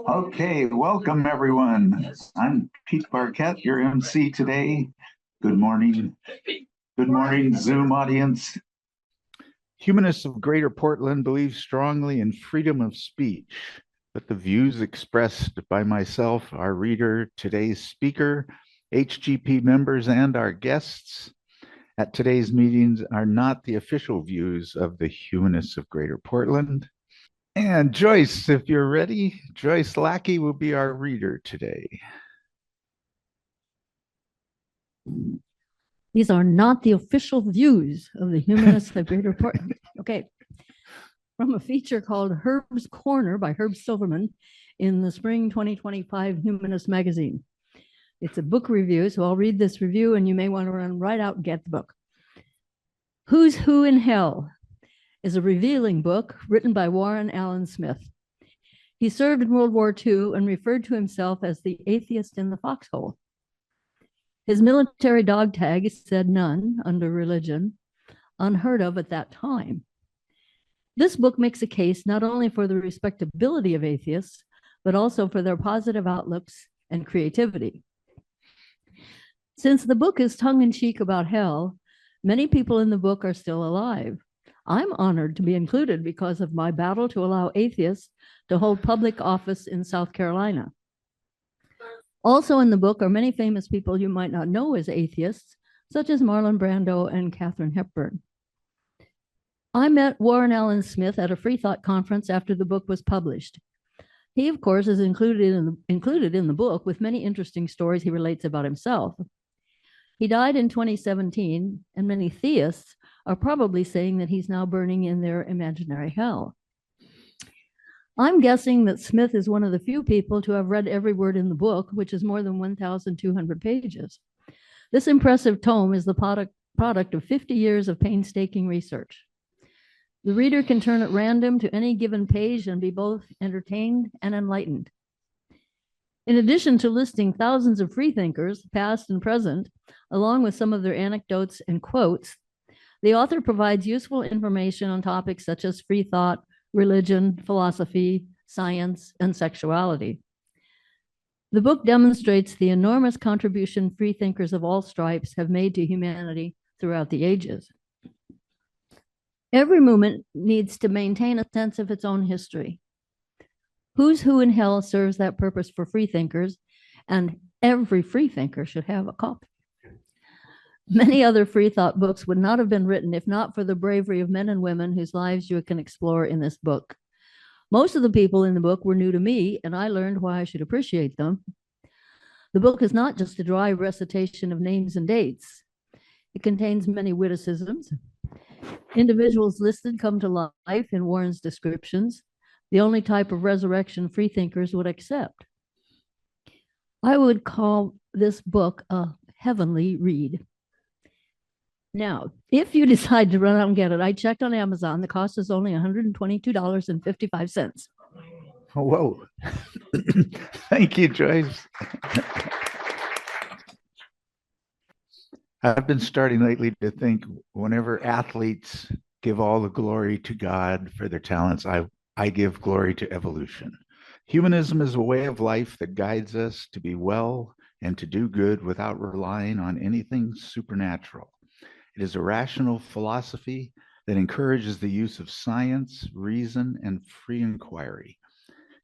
Okay, welcome everyone. I'm Pete Barquette, your MC today. Good morning. Good morning, Zoom audience. Humanists of Greater Portland believe strongly in freedom of speech, but the views expressed by myself, our reader, today's speaker, HGP members, and our guests at today's meetings are not the official views of the Humanists of Greater Portland. And Joyce, if you're ready, Joyce Lackie will be our reader today. These are not the official views of the Humanists of Greater Portland. Okay. From a feature called Herb's Corner by Herb Silverman in the spring 2025 Humanist magazine. It's a book review, so I'll read this review and you may want to run right out and get the book. Who's Who in Hell is a revealing book written by Warren Allen Smith. He served in World War II and referred to himself as the atheist in the foxhole. His military dog tag said none under religion, unheard of at that time. This book makes a case not only for the respectability of atheists, but also for their positive outlooks and creativity. Since the book is tongue-in-cheek about hell, many people in the book are still alive. I'm honored to be included because of my battle to allow atheists to hold public office in South Carolina. Also in the book are many famous people you might not know as atheists, such as Marlon Brando and Katharine Hepburn. I met Warren Allen Smith at a Free Thought conference after the book was published. He, of course, is included in the book with many interesting stories he relates about himself. He died in 2017, and many theists are probably saying that he's now burning in their imaginary hell. I'm guessing that Smith is one of the few people to have read every word in the book, which is more than 1,200 pages. This impressive tome is the product of 50 years of painstaking research. The reader can turn at random to any given page and be both entertained and enlightened. In addition to listing thousands of freethinkers, past and present, along with some of their anecdotes and quotes, the author provides useful information on topics such as free thought, religion, philosophy, science, and sexuality. The book demonstrates the enormous contribution freethinkers of all stripes have made to humanity throughout the ages. Every movement needs to maintain a sense of its own history. Who's Who in Hell serves that purpose for freethinkers, and every freethinker should have a copy. Many other free thought books would not have been written if not for the bravery of men and women whose lives you can explore in this book. Most of the people in the book were new to me, and I learned why I should appreciate them. The book is not just a dry recitation of names and dates. It contains many witticisms. Individuals listed come to life in Warren's descriptions, the only type of resurrection freethinkers would accept. I would call this book a heavenly read. Now, if you decide to run out and get it, I checked on Amazon. The cost is only $122.55. Whoa. Thank you, Joyce. I've been starting lately to think whenever athletes give all the glory to God for their talents, I give glory to evolution. Humanism is a way of life that guides us to be well and to do good without relying on anything supernatural. It is a rational philosophy that encourages the use of science, reason, and free inquiry.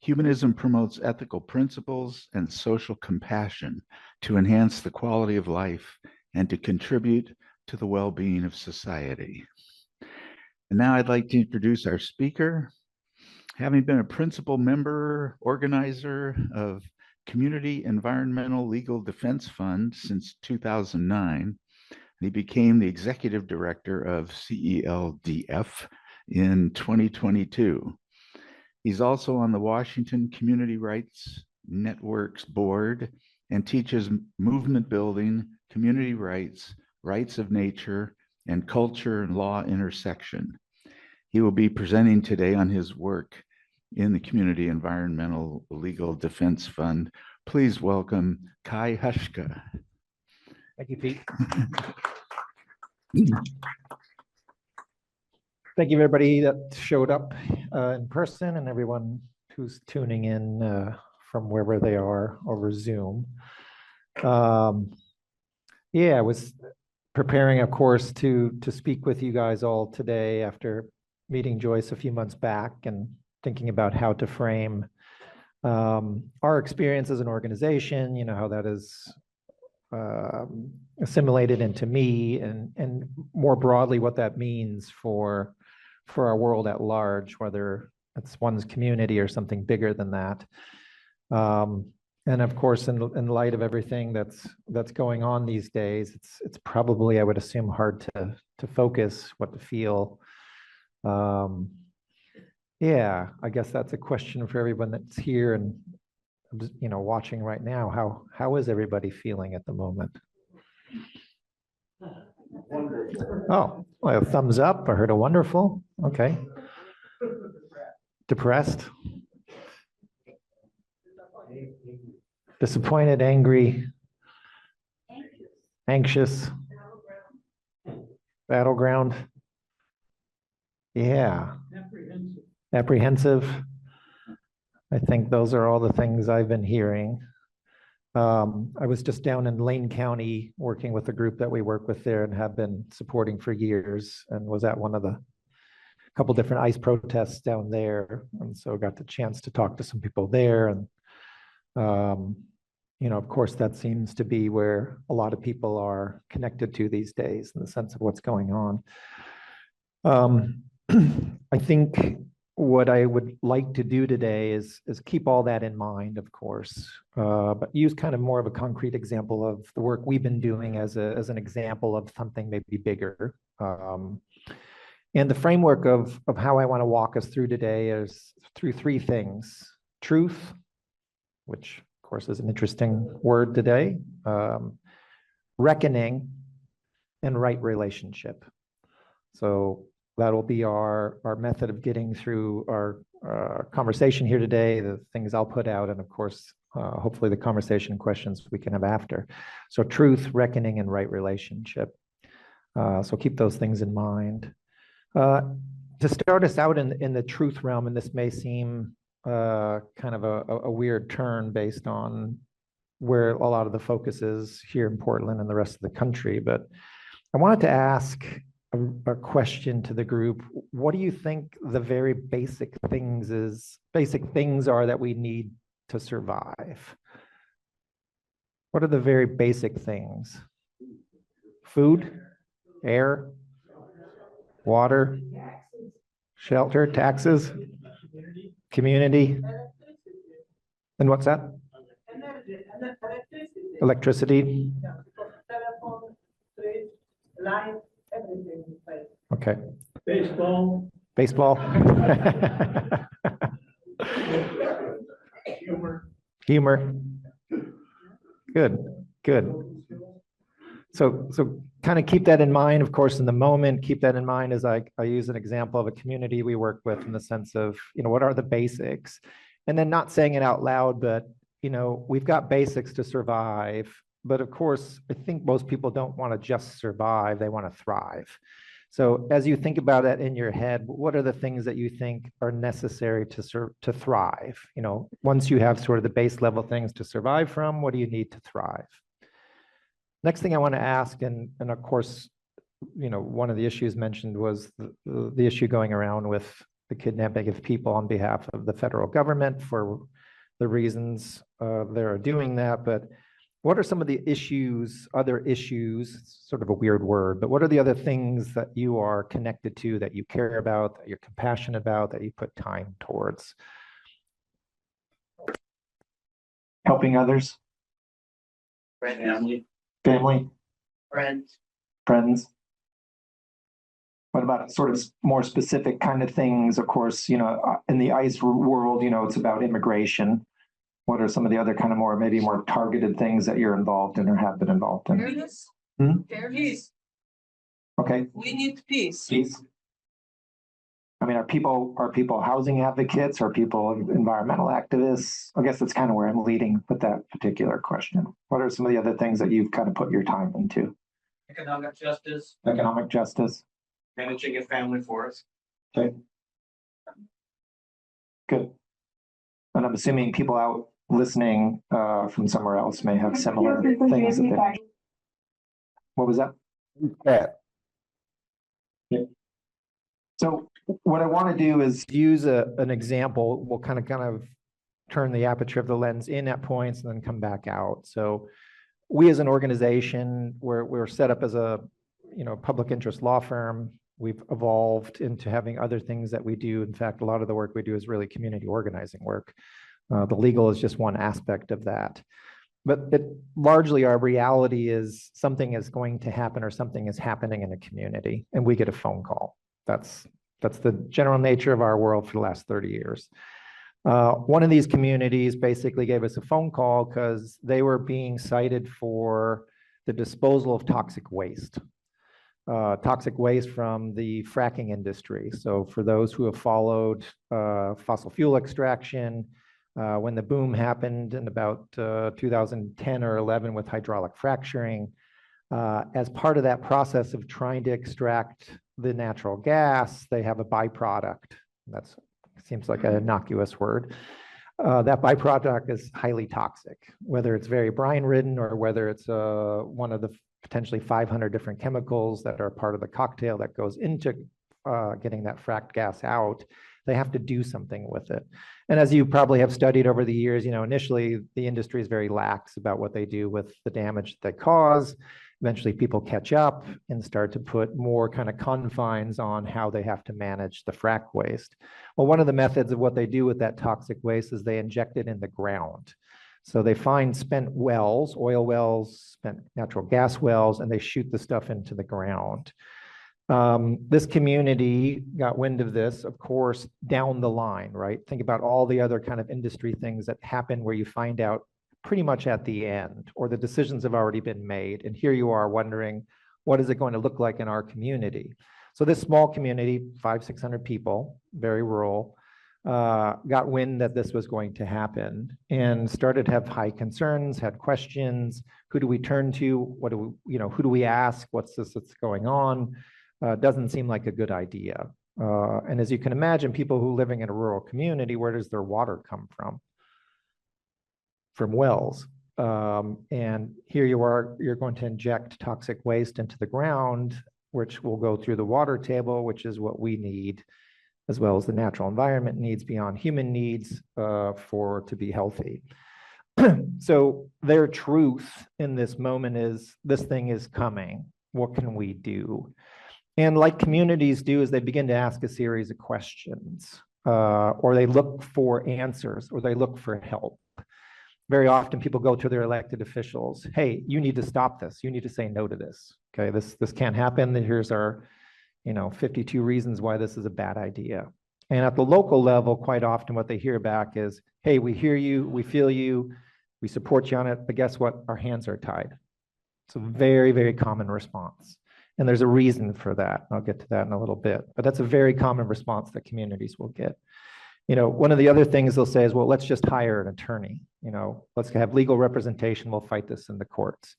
Humanism promotes ethical principles and social compassion to enhance the quality of life and to contribute to the well-being of society. And now I'd like to introduce our speaker. Having been a principal member, organizer of Community Environmental Legal Defense Fund since 2009, he became the executive director of CELDF in 2022. He's also on the Washington Community Rights Network's board and teaches movement building, community rights, rights of nature, and culture and law intersection. He will be presenting today on his work in the Community Environmental Legal Defense Fund. Please welcome Kai Huschke. Thank you, Pete. Thank you, everybody that showed up in person and everyone who's tuning in from wherever they are over Zoom. Yeah, I was preparing, of course, to speak with you guys all today after meeting Joyce a few months back and thinking about how to frame our experience as an organization, how that is assimilated into me, and more broadly what that means for our world at large, whether it's one's community or something bigger than that. And of course, in light of everything that's going on these days, it's probably, I would assume, hard to focus, what to feel. Yeah, I guess that's a question for everyone that's here and watching right now. How is everybody feeling at the moment? Oh, well, a thumbs up. I heard a wonderful. Okay. Depressed. Disappointed, angry, anxious, battleground. Yeah. Apprehensive. I think those are all the things I've been hearing. I was just down in Lane County working with a group that we work with there and have been supporting for years, and was at one of the couple different ICE protests down there. And so got the chance to talk to some people there. And, of course, that seems to be where a lot of people are connected to these days in the sense of what's going on. I think what I would like to do today is keep all that in mind, of course, but use kind of more of a concrete example of the work we've been doing as an example of something maybe bigger. And the framework of how I want to walk us through today is through three things: truth, which of course is an interesting word today, reckoning, and right relationship. So that'll be our method of getting through our conversation here today, the things I'll put out, and of course, hopefully the conversation questions we can have after. So truth, reckoning, and right relationship. So keep those things in mind. To start us out in the truth realm, and this may seem kind of a weird turn based on where a lot of the focus is here in Portland and the rest of the country, but I wanted to ask a question to the group. What do you think the very basic things are that we need to survive? What are the very basic things? Food, air, water, shelter, taxes, community, and what's that? Electricity. Okay. Baseball. Humor. Good. So kind of keep that in mind, of course, in the moment. Keep that in mind as I use an example of a community we work with in the sense of, what are the basics? And then not saying it out loud, but, we've got basics to survive. But of course, I think most people don't want to just survive, they want to thrive. So as you think about it in your head, what are the things that you think are necessary to thrive? Once you have sort of the base level things to survive from, what do you need to thrive? Next thing I want to ask, and of course, one of the issues mentioned was the issue going around with the kidnapping of people on behalf of the federal government for the reasons they're doing that. But what are some of the other issues, sort of a weird word, but what are the other things that you are connected to, that you care about, that you're compassionate about, that you put time towards? Helping others. Family. Friends. What about sort of more specific kind of things? Of course, in the ICE world, it's about immigration. What are some of the other kind of maybe more targeted things that you're involved in or have been involved in? Fairness. Peace. Okay. We need peace. Peace. I mean, are people housing advocates? Are people environmental activists? I guess that's kind of where I'm leading with that particular question. What are some of the other things that you've kind of put your time into? Economic justice. Economic justice. Managing a family forest. Okay. Good. And I'm assuming people out listening from somewhere else may have similar things that they. What was that? Yeah. So what I want to do is use an example. We'll kind of turn the aperture of the lens in at points and then come back out. So we as an organization, we're set up as a public interest law firm. We've evolved into having other things that we do. In fact, a lot of the work we do is really community organizing work. The legal is just one aspect of that. But largely our reality is something is going to happen or something is happening in a community and we get a phone call. That's the general nature of our world for the last 30 years. One of these communities basically gave us a phone call because they were being cited for the disposal of toxic waste. Toxic waste from the fracking industry. So for those who have followed fossil fuel extraction, when the boom happened in about 2010 or 11 with hydraulic fracturing, as part of that process of trying to extract the natural gas, they have a byproduct. That seems like an innocuous word. That byproduct is highly toxic, whether it's very brine-ridden or whether it's one of the potentially 500 different chemicals that are part of the cocktail that goes into getting that fracked gas out. They have to do something with it. And as you probably have studied over the years, initially the industry is very lax about what they do with the damage that they cause. Eventually people catch up and start to put more kind of confines on how they have to manage the frack waste. Well, one of the methods of what they do with that toxic waste is they inject it in the ground. So they find spent wells, oil wells, spent natural gas wells, and they shoot the stuff into the ground. This community got wind of this, of course, down the line, right? Think about all the other kind of industry things that happen where you find out pretty much at the end, or the decisions have already been made. And here you are wondering, what is it going to look like in our community? So this small community, 500-600 people, very rural, got wind that this was going to happen and started to have high concerns, had questions. Who do we turn to? What do we, who do we ask? What's this that's going on? Doesn't seem like a good idea. And as you can imagine, people who are living in a rural community, where does their water come from? From wells. And here you are, you're going to inject toxic waste into the ground, which will go through the water table, which is what we need, as well as the natural environment needs beyond human needs to be healthy. So their truth in this moment is, this thing is coming. What can we do? And like communities do, is they begin to ask a series of questions, or they look for answers, or they look for help. Very often people go to their elected officials, hey, you need to stop this. You need to say no to this. Okay, this can't happen. Here's our 52 reasons why this is a bad idea. And at the local level, quite often what they hear back is, hey, we hear you, we feel you, we support you on it, but guess what? Our hands are tied. It's a very, very common response. And there's a reason for that. I'll get to that in a little bit, but that's a very common response that communities will get. One of the other things they'll say is, well, let's just hire an attorney. Let's have legal representation. We'll fight this in the courts.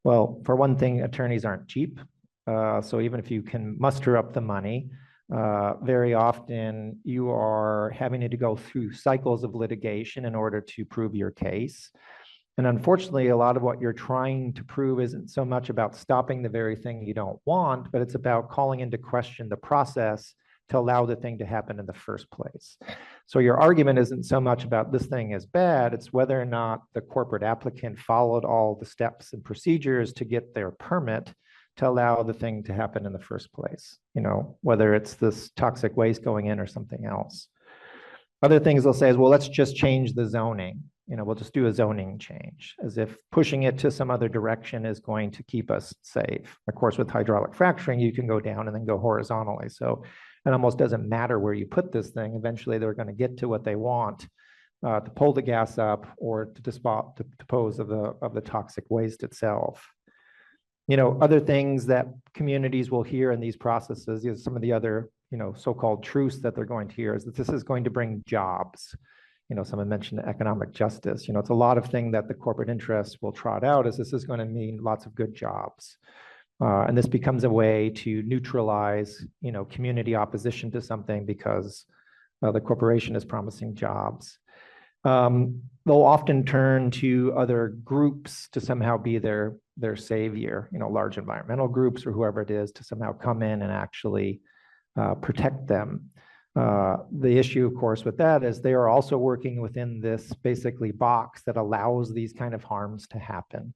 Well, for one thing, attorneys aren't cheap. So even if you can muster up the money, very often you are having to go through cycles of litigation in order to prove your case. And unfortunately, a lot of what you're trying to prove isn't so much about stopping the very thing you don't want, but it's about calling into question the process to allow the thing to happen in the first place. So your argument isn't so much about this thing is bad, it's whether or not the corporate applicant followed all the steps and procedures to get their permit to allow the thing to happen in the first place, whether it's this toxic waste going in or something else. Other things they'll say is, well, let's just change the zoning. We'll just do a zoning change, as if pushing it to some other direction is going to keep us safe. Of course, with hydraulic fracturing, you can go down and then go horizontally. So it almost doesn't matter where you put this thing. Eventually, they're going to get to what they want to pull the gas up or to dispose of the toxic waste itself. Other things that communities will hear in these processes, some of the other so-called truths that they're going to hear is that this is going to bring jobs. Someone mentioned economic justice. It's a lot of things that the corporate interests will trot out as this is going to mean lots of good jobs. And this becomes a way to neutralize, community opposition to something because the corporation is promising jobs. they'll often turn to other groups to somehow be their savior, large environmental groups or whoever it is, to somehow come in and actually protect them. The issue, of course, with that is they are also working within this basically box that allows these kind of harms to happen.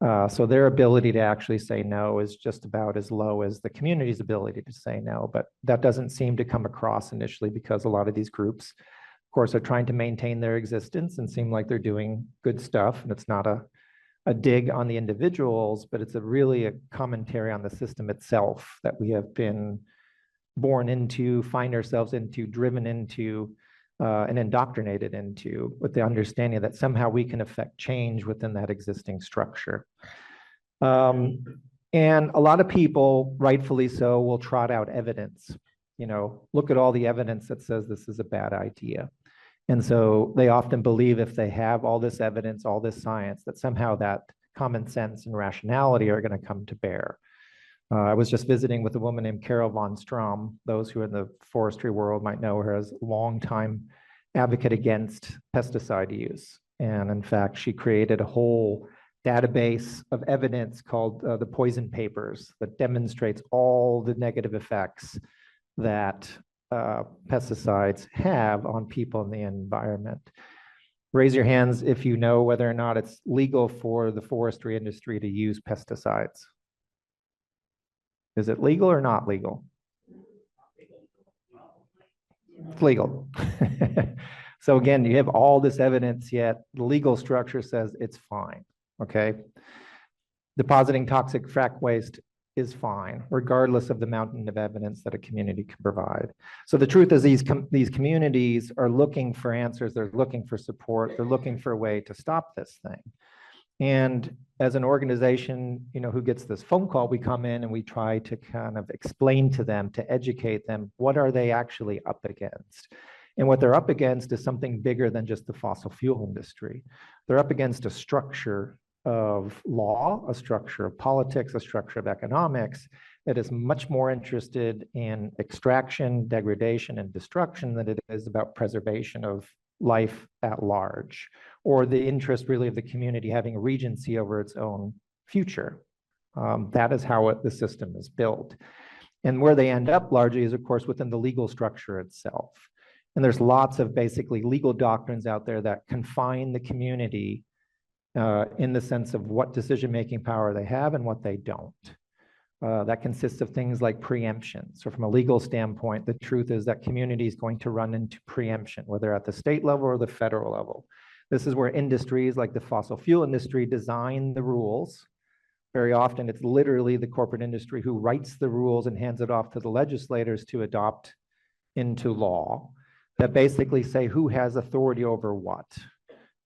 So their ability to actually say no is just about as low as the community's ability to say no. But that doesn't seem to come across initially because a lot of these groups, of course, are trying to maintain their existence and seem like they're doing good stuff. And it's not a dig on the individuals, but it's really a commentary on the system itself that we have been born into, find ourselves into, driven into, and indoctrinated into, with the understanding that somehow we can affect change within that existing structure. And a lot of people, rightfully so, will trot out evidence. Look at all the evidence that says this is a bad idea. And so they often believe if they have all this evidence, all this science, that somehow that common sense and rationality are going to come to bear. I was just visiting with a woman named Carol von Strom. Those who are in the forestry world might know her as a longtime advocate against pesticide use. And in fact, she created a whole database of evidence called the Poison Papers that demonstrates all the negative effects that pesticides have on people in the environment. Raise your hands if you know whether or not it's legal for the forestry industry to use pesticides. Is it legal or not legal? It's legal. So again, you have all this evidence, yet the legal structure says it's fine, okay? Depositing toxic frack waste is fine, regardless of the mountain of evidence that a community can provide. So the truth is these communities are looking for answers, they're looking for support, they're looking for a way to stop this thing. And as an organization, who gets this phone call, we come in and we try to kind of explain to them, to educate them, what are they actually up against? And what they're up against is something bigger than just the fossil fuel industry. They're up against a structure of law, a structure of politics, a structure of economics that is much more interested in extraction, degradation, and destruction than it is about preservation of life at large, or the interest really of the community having regency over its own future. That is how the system is built. And where they end up largely is, of course, within the legal structure itself. And there's lots of basically legal doctrines out there that confine the community in the sense of what decision-making power they have and what they don't. That consists of things like preemption. So from a legal standpoint, the truth is that community is going to run into preemption, whether at the state level or the federal level. This is where industries like the fossil fuel industry design the rules. Very often, it's literally the corporate industry who writes the rules and hands it off to the legislators to adopt into law that basically say who has authority over what.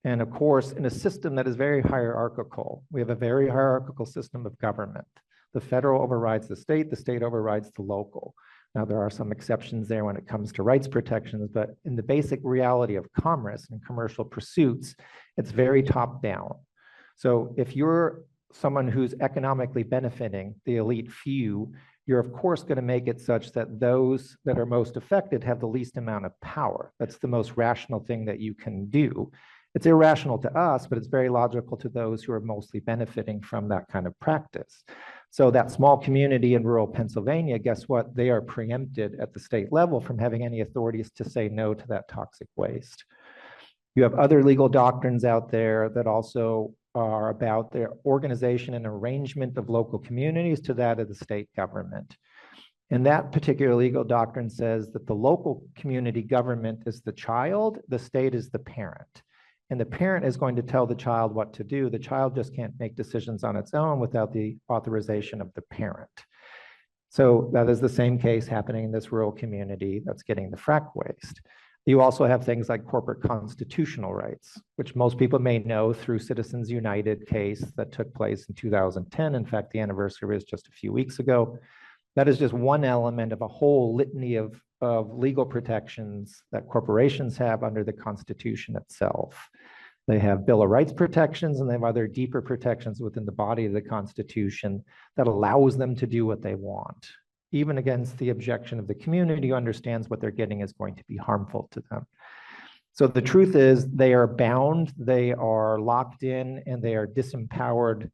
And of course, in a system that is very hierarchical, we have a very hierarchical system of government. The federal overrides the state overrides the local. Now, there are some exceptions there when it comes to rights protections, but in the basic reality of commerce and commercial pursuits, it's very top down. So if you're someone who's economically benefiting the elite few, you're of course going to make it such that those that are most affected have the least amount of power. That's the most rational thing that you can do. It's irrational to us, but it's very logical to those who are mostly benefiting from that kind of practice. So that small community in rural Pennsylvania, guess what? They are preempted at the state level from having any authorities to say no to that toxic waste. You have other legal doctrines out there that also are about their organization and arrangement of local communities to that of the state government. And that particular legal doctrine says that the local community government is the child, the state is the parent. And the parent is going to tell the child what to do. The child just can't make decisions on its own without the authorization of the parent. So that is the same case happening in this rural community that's getting the frack waste. You also have things like corporate constitutional rights, which most people may know through Citizens United case that took place in 2010. In fact, the anniversary was just a few weeks ago. That is just one element of a whole litany of legal protections that corporations have under the Constitution itself. They have Bill of Rights protections, and they have other deeper protections within the body of the Constitution that allows them to do what they want, even against the objection of the community who understands what they're getting is going to be harmful to them. So the truth is they are bound, they are locked in, and they are disempowered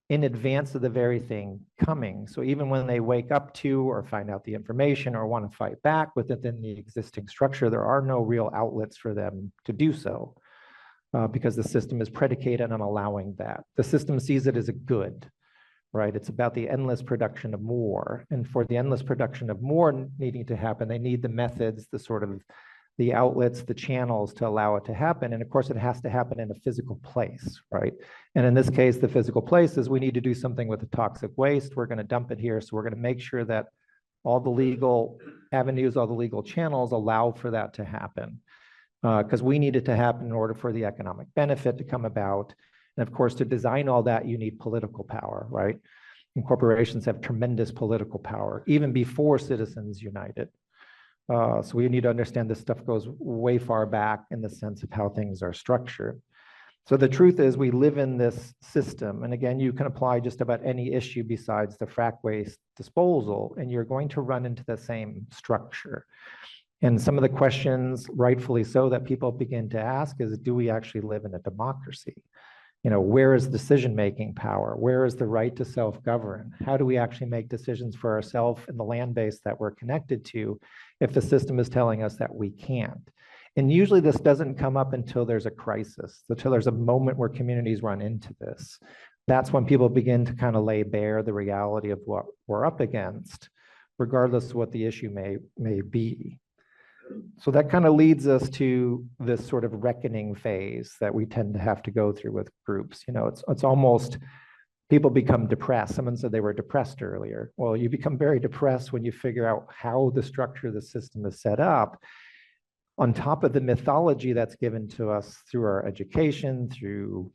in advance of the very thing coming. So even when they wake up to or find out the information or want to fight back within the existing structure, there are no real outlets for them to do so because the system is predicated on allowing that. The system sees it as a good, right? It's about the endless production of more. And for the endless production of more needing to happen, they need the methods, the sort of the outlets, the channels to allow it to happen. And of course, it has to happen in a physical place, right? And in this case, the physical place is we need to do something with the toxic waste. We're going to dump it here. So we're going to make sure that all the legal avenues, all the legal channels allow for that to happen. Because we need it to happen in order for the economic benefit to come about. And of course, to design all that, you need political power, right? And corporations have tremendous political power, even before citizens united. So we need to understand this stuff goes way far back in the sense of how things are structured. So the truth is we live in this system. And again, you can apply just about any issue besides the frack waste disposal, and you're going to run into the same structure. And some of the questions, rightfully so, that people begin to ask is, do we actually live in a democracy? You know, where is decision-making power? Where is the right to self-govern? How do we actually make decisions for ourselves in the land base that we're connected to if the system is telling us that we can't? And usually this doesn't come up until there's a crisis, until there's a moment where communities run into this. That's when people begin to kind of lay bare the reality of what we're up against, regardless of what the issue may be. So that kind of leads us to this sort of reckoning phase that we tend to have to go through with groups. You know, it's almost, people become depressed. Someone said they were depressed earlier. Well, you become very depressed when you figure out how the structure of the system is set up, on top of the mythology that's given to us through our education, through,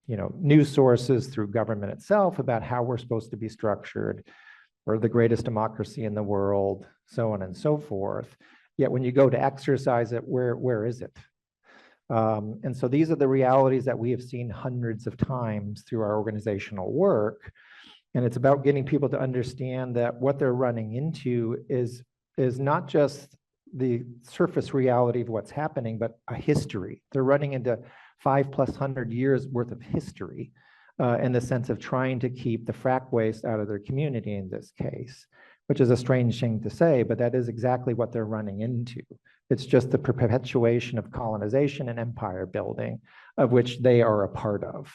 you know, news sources, through government itself, about how we're supposed to be structured. We're the greatest democracy in the world, so on and so forth. Yet when you go to exercise it, where is it? And so these are the realities that we have seen hundreds of times through our organizational work. And it's about getting people to understand that what they're running into is not just the surface reality of what's happening, but a history. They're running into 500+ years worth of history in the sense of trying to keep the frack waste out of their community in this case, which is a strange thing to say, but that is exactly what they're running into. It's just the perpetuation of colonization and empire building, of which they are a part of.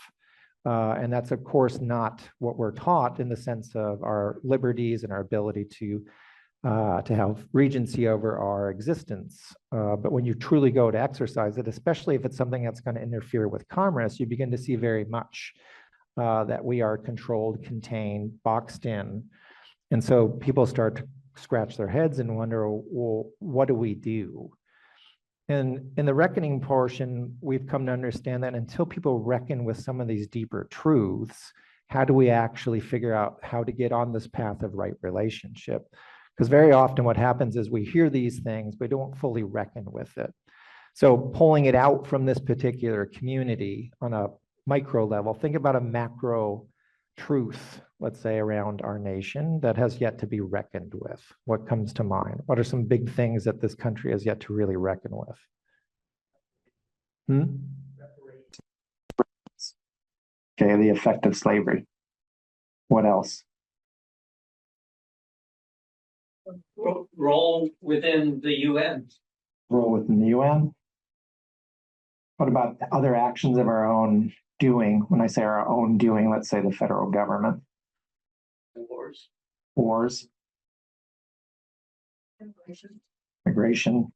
And that's, of course, not what we're taught in the sense of our liberties and our ability to have regency over our existence. But when you truly go to exercise it, especially if it's something that's going to interfere with commerce, you begin to see very much that we are controlled, contained, boxed in. And so people start to scratch their heads and wonder, well, what do we do? And in the reckoning portion, we've come to understand that until people reckon with some of these deeper truths, how do we actually figure out how to get on this path of right relationship? Because very often what happens is we hear these things, but don't fully reckon with it. So pulling it out from this particular community on a micro level, think about a macro truth, let's say, around our nation that has yet to be reckoned with. What comes to mind? What are some big things that this country has yet to really reckon with? Okay, the effect of slavery. What else? Role within the UN. Role within the UN. What about other actions of our own doing? When I say our own doing, let's say the federal government. Wars. Wars. Migration.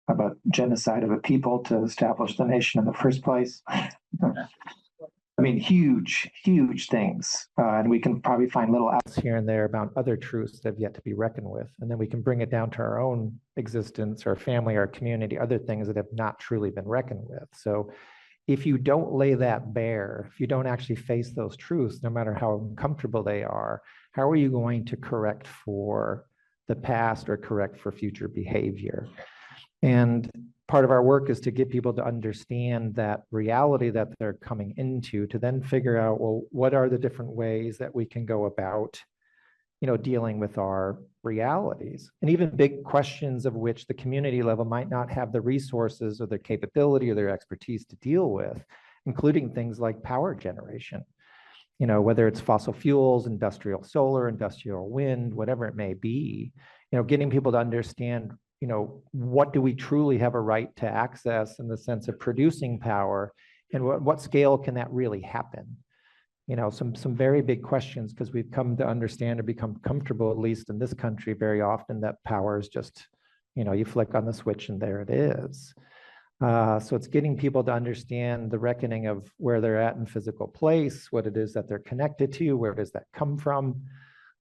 How about genocide of a people to establish the nation in the first place? I mean, huge, huge things. And we can probably find little outs Here and there about other truths that have yet to be reckoned with. And then we can bring it down to our own existence, our family, our community, other things that have not truly been reckoned with. So if you don't lay that bare, if you don't actually face those truths, no matter how uncomfortable they are, how are you going to correct for the past or correct for future behavior? And part of our work is to get people to understand that reality that they're coming into, to then figure out, well, what are the different ways that we can go about dealing with our realities, and even big questions of which the community level might not have the resources or the capability or their expertise to deal with, including things like power generation. Whether it's fossil fuels, industrial solar, industrial wind, whatever it may be, getting people to understand, what do we truly have a right to access in the sense of producing power, and what scale can that really happen? Some very big questions, because we've come to understand or become comfortable, at least in this country, very often that power is just, you flick on the switch and there it is. So it's getting people to understand the reckoning of where they're at in physical place, what it is that they're connected to, where does that come from.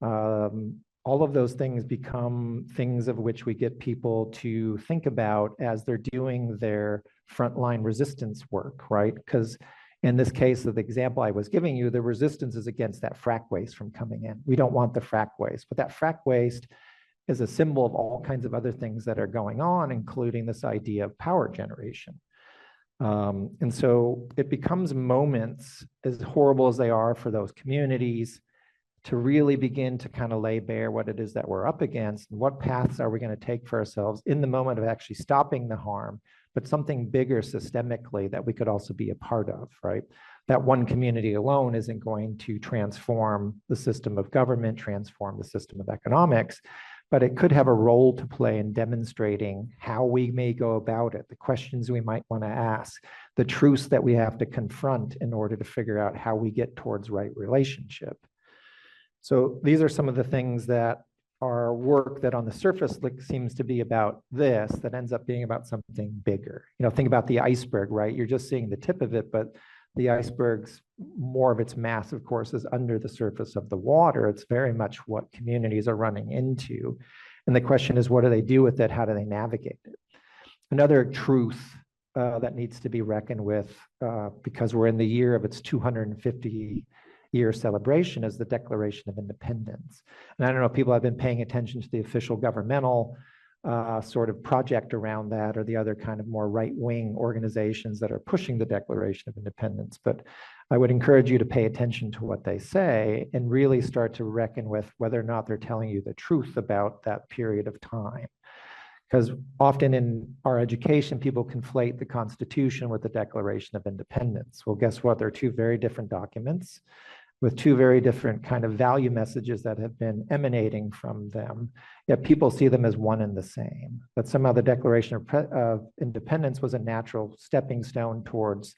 All of those things become things of which we get people to think about as they're doing their frontline resistance work, right? Because in this case of the example I was giving you, the resistance is against that frack waste from coming in. We don't want the frack waste, but that frack waste is a symbol of all kinds of other things that are going on, including this idea of power generation. And so it becomes moments, as horrible as they are for those communities, to really begin to kind of lay bare what it is that we're up against and what paths are we going to take for ourselves in the moment of actually stopping the harm, but something bigger systemically that we could also be a part of, right? That one community alone isn't going to transform the system of government, transform the system of economics, but it could have a role to play in demonstrating how we may go about it, the questions we might want to ask, the truths that we have to confront in order to figure out how we get towards right relationship. So these are some of the things that are work that on the surface seems to be about this, that ends up being about something bigger. Think about the iceberg, right? You're just seeing the tip of it, but the iceberg's more of its mass, of course, is under the surface of the water. It's very much what communities are running into. And the question is, what do they do with it? How do they navigate it? Another truth that needs to be reckoned with, because we're in the year of its 250-year celebration, is the Declaration of Independence. And I don't know if people have been paying attention to the official governmental sort of project around that, or the other kind of more right-wing organizations that are pushing the Declaration of Independence. But I would encourage you to pay attention to what they say and really start to reckon with whether or not they're telling you the truth about that period of time. Because often in our education, people conflate the Constitution with the Declaration of Independence. Well, guess what? They're two very different documents with two very different kind of value messages that have been emanating from them, yet people see them as one and the same. But somehow the Declaration of Independence was a natural stepping stone towards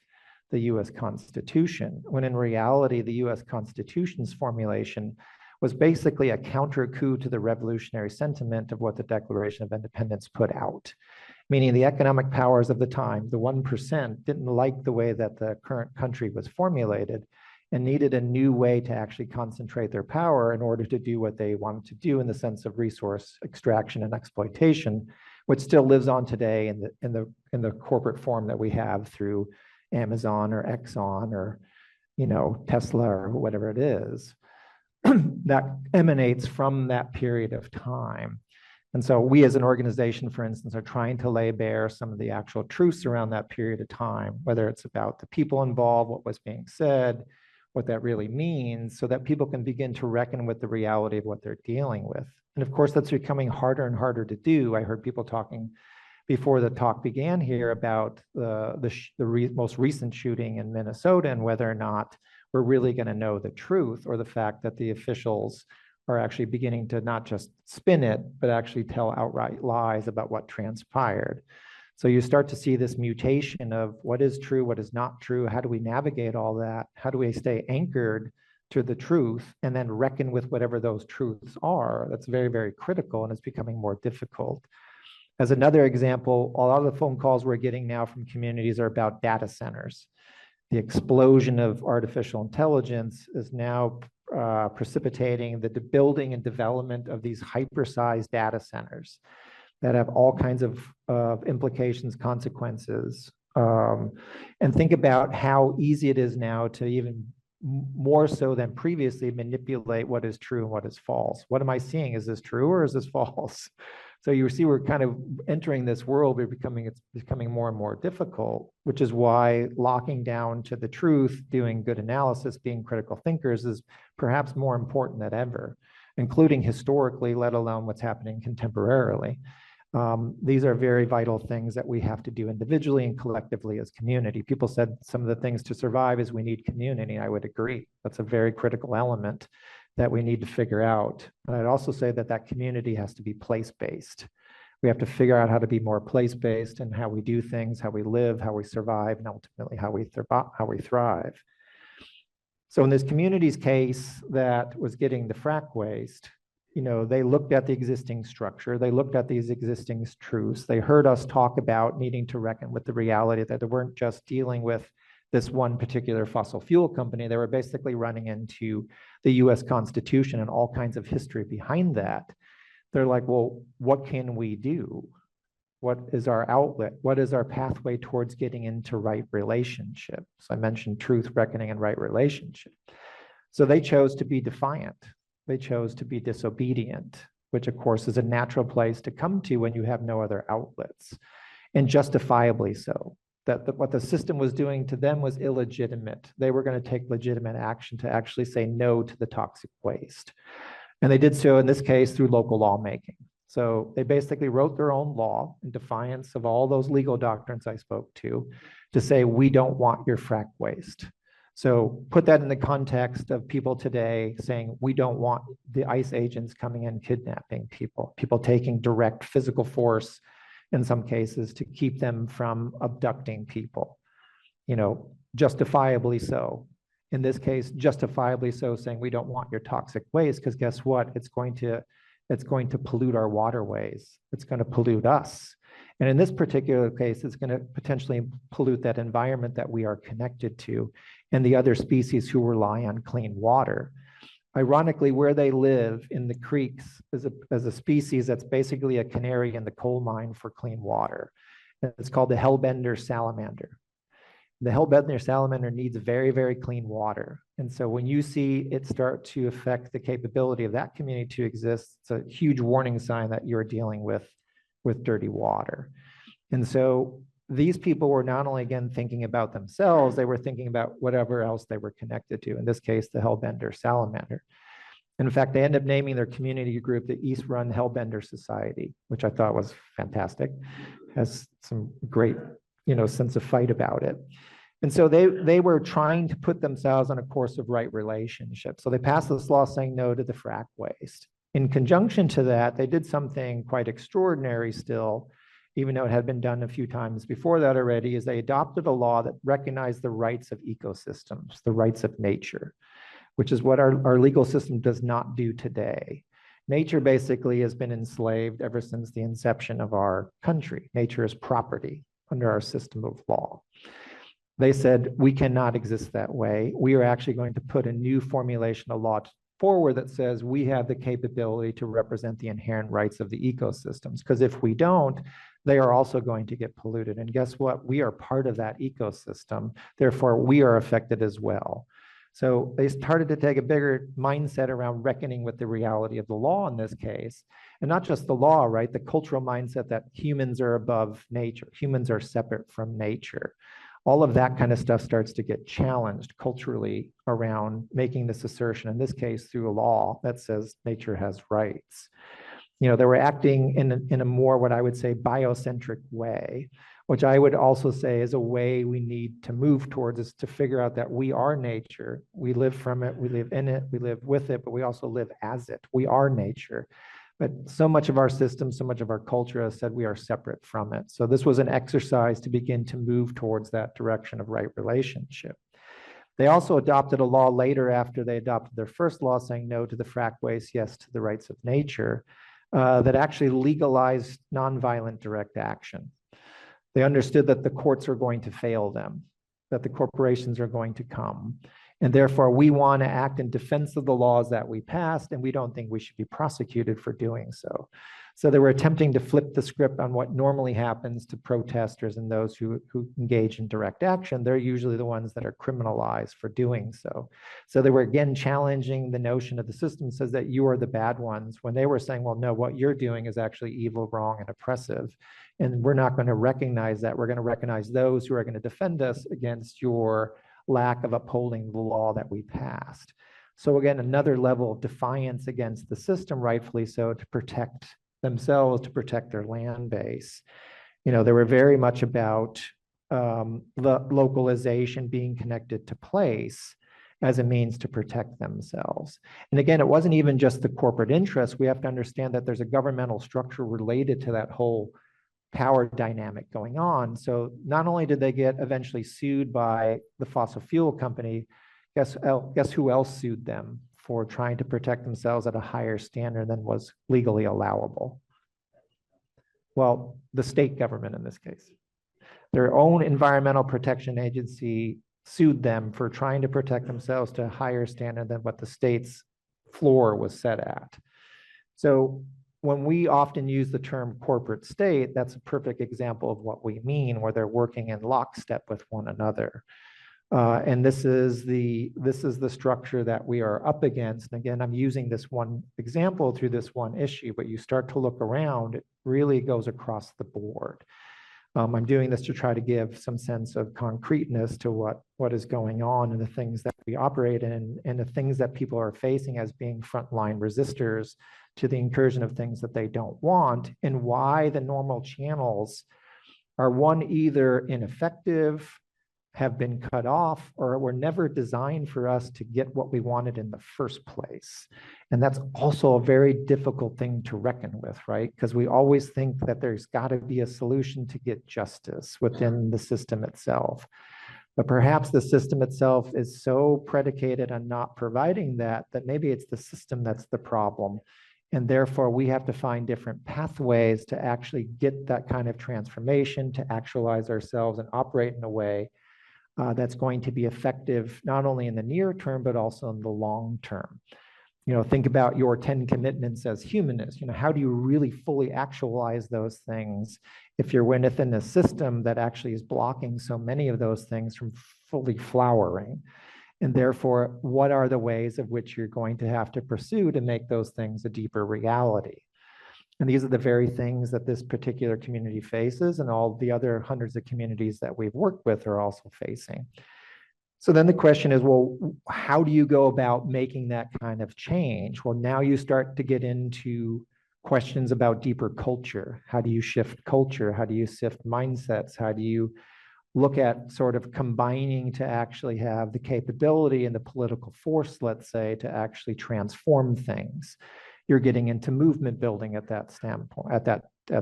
the US Constitution, when in reality, the US Constitution's formulation was basically a counter coup to the revolutionary sentiment of what the Declaration of Independence put out. Meaning the economic powers of the time, the 1%, didn't like the way that the current country was formulated, and needed a new way to actually concentrate their power in order to do what they wanted to do in the sense of resource extraction and exploitation, which still lives on today in the corporate form that we have through Amazon or Exxon or Tesla or whatever it is. That emanates from that period of time. And so we as an organization, for instance, are trying to lay bare some of the actual truths around that period of time, whether it's about the people involved, what was being said, what that really means, so that people can begin to reckon with the reality of what they're dealing with. And of course, that's becoming harder and harder to do. I heard people talking before the talk began here about the most recent shooting in Minnesota and whether or not we're really going to know the truth, or the fact that the officials are actually beginning to not just spin it, but actually tell outright lies about what transpired. So you start to see this mutation of what is true, what is not true. How do we navigate all that? How do we stay anchored to the truth and then reckon with whatever those truths are? That's very, very critical, and it's becoming more difficult. As another example, a lot of the phone calls we're getting now from communities are about data centers. The explosion of artificial intelligence is now precipitating the building and development of these hyper-sized data centers that have all kinds of implications, consequences. And think about how easy it is now to even more so than previously manipulate what is true and what is false. What am I seeing? Is this true or is this false? So you see we're kind of entering this world, it's becoming more and more difficult, which is why locking down to the truth, doing good analysis, being critical thinkers is perhaps more important than ever. including historically, let alone what's happening contemporarily. These are very vital things that we have to do individually and collectively as community. People said some of the things to survive is we need community. I would agree. That's a very critical element that we need to figure out. And I'd also say that that community has to be place-based. We have to figure out how to be more place-based in how we do things, how we live, how we survive, and ultimately how we thrive. So in this community's case that was getting the frack waste, they looked at the existing structure, they looked at these existing truths, they heard us talk about needing to reckon with the reality that they weren't just dealing with this one particular fossil fuel company, they were basically running into the US Constitution and all kinds of history behind that. They're like, well, what can we do? What is our outlet? What is our pathway towards getting into right relationship? So I mentioned truth, reckoning, and right relationship. So they chose to be defiant. They chose to be disobedient, which of course is a natural place to come to when you have no other outlets, and justifiably so. That what the system was doing to them was illegitimate. They were going to take legitimate action to actually say no to the toxic waste. And they did so in this case through local lawmaking. So they basically wrote their own law in defiance of all those legal doctrines I spoke to say, we don't want your frack waste. So put that in the context of people today saying, we don't want the ICE agents coming in kidnapping people taking direct physical force in some cases to keep them from abducting people, justifiably so. In this case, justifiably so, saying we don't want your toxic waste, because guess what? It's going to pollute our waterways. It's going to pollute us. And in this particular case, it's going to potentially pollute that environment that we are connected to and the other species who rely on clean water. Ironically, where they live in the creeks is a species that's basically a canary in the coal mine for clean water. It's called the hellbender salamander. The hellbender salamander needs very, very clean water. And so when you see it start to affect the capability of that community to exist, it's a huge warning sign that you're dealing with dirty water. And so these people were not only, again, thinking about themselves, they were thinking about whatever else they were connected to, in this case, the hellbender salamander. And in fact, they ended up naming their community group the East Run Hellbender Society, which I thought was fantastic. Has some great, sense of fight about it. And so they were trying to put themselves on a course of right relationship. So they passed this law saying no to the frack waste. In conjunction to that, they did something quite extraordinary still, even though it had been done a few times before that already, is they adopted a law that recognized the rights of ecosystems, the rights of nature, which is what our legal system does not do today. Nature basically has been enslaved ever since the inception of our country. Nature is property under our system of law. They said, we cannot exist that way. We are actually going to put a new formulation of law forward that says we have the capability to represent the inherent rights of the ecosystems. Because if we don't, they are also going to get polluted. And guess what? We are part of that ecosystem. Therefore, we are affected as well. So they started to take a bigger mindset around reckoning with the reality of the law in this case. And not just the law, right? The cultural mindset that humans are above nature. Humans are separate from nature. All of that kind of stuff starts to get challenged culturally around making this assertion, in this case through a law that says nature has rights. They were acting in a more, what I would say, biocentric way, which I would also say is a way we need to move towards, is to figure out that we are nature. We live from it, we live in it, we live with it, but we also live as it. We are nature. But so much of our system, so much of our culture has said we are separate from it. So this was an exercise to begin to move towards that direction of right relationship. They also adopted a law later after they adopted their first law saying no to the frack waste, yes to the rights of nature, that actually legalized nonviolent direct action. They understood that the courts are going to fail them, that the corporations are going to come. And therefore, we want to act in defense of the laws that we passed, and we don't think we should be prosecuted for doing so. So they were attempting to flip the script on what normally happens to protesters and those who engage in direct action. They're usually the ones that are criminalized for doing so. So they were again challenging the notion of the system says that you are the bad ones, when they were saying, well, no, what you're doing is actually evil, wrong, and oppressive. And we're not going to recognize that. We're going to recognize those who are going to defend us against your lack of upholding the law that we passed. So again, another level of defiance against the system, rightfully so, to protect themselves, to protect their land base. You know, they were very much about the localization being connected to place as a means to protect themselves. And again, it wasn't even just the corporate interests. We have to understand that there's a governmental structure related to that whole power dynamic going on. So not only did they get eventually sued by the fossil fuel company, guess who else sued them for trying to protect themselves at a higher standard than was legally allowable? Well, the state government in this case. Their own environmental protection agency sued them for trying to protect themselves to a higher standard than what the state's floor was set at. So when we often use the term corporate state, that's a perfect example of what we mean, where they're working in lockstep with one another. And this is the structure that we are up against. And again, I'm using this one example through this one issue, but you start to look around, it really goes across the board. I'm doing this to try to give some sense of concreteness to what is going on and the things that we operate in and the things that people are facing as being frontline resistors to the incursion of things that they don't want, and why the normal channels are one, either ineffective, have been cut off, or were never designed for us to get what we wanted in the first place. And that's also a very difficult thing to reckon with, right? Because we always think that there's got to be a solution to get justice within the system itself. But perhaps the system itself is so predicated on not providing that maybe it's the system that's the problem. And therefore, we have to find different pathways to actually get that kind of transformation, to actualize ourselves and operate in a way that's going to be effective, not only in the near term, but also in the long term. You know, think about your 10 commitments as humanists. You know, how do you really fully actualize those things if you're within a system that actually is blocking so many of those things from fully flowering? And therefore, what are the ways of which you're going to have to pursue to make those things a deeper reality? And these are the very things that this particular community faces, and all the other hundreds of communities that we've worked with are also facing. So then the question is, well, how do you go about making that kind of change? Well, now you start to get into questions about deeper culture. How do you shift culture? How do you shift mindsets? How do you look at sort of combining to actually have the capability and the political force, let's say, to actually transform things? You're getting into movement building at that standpoint, at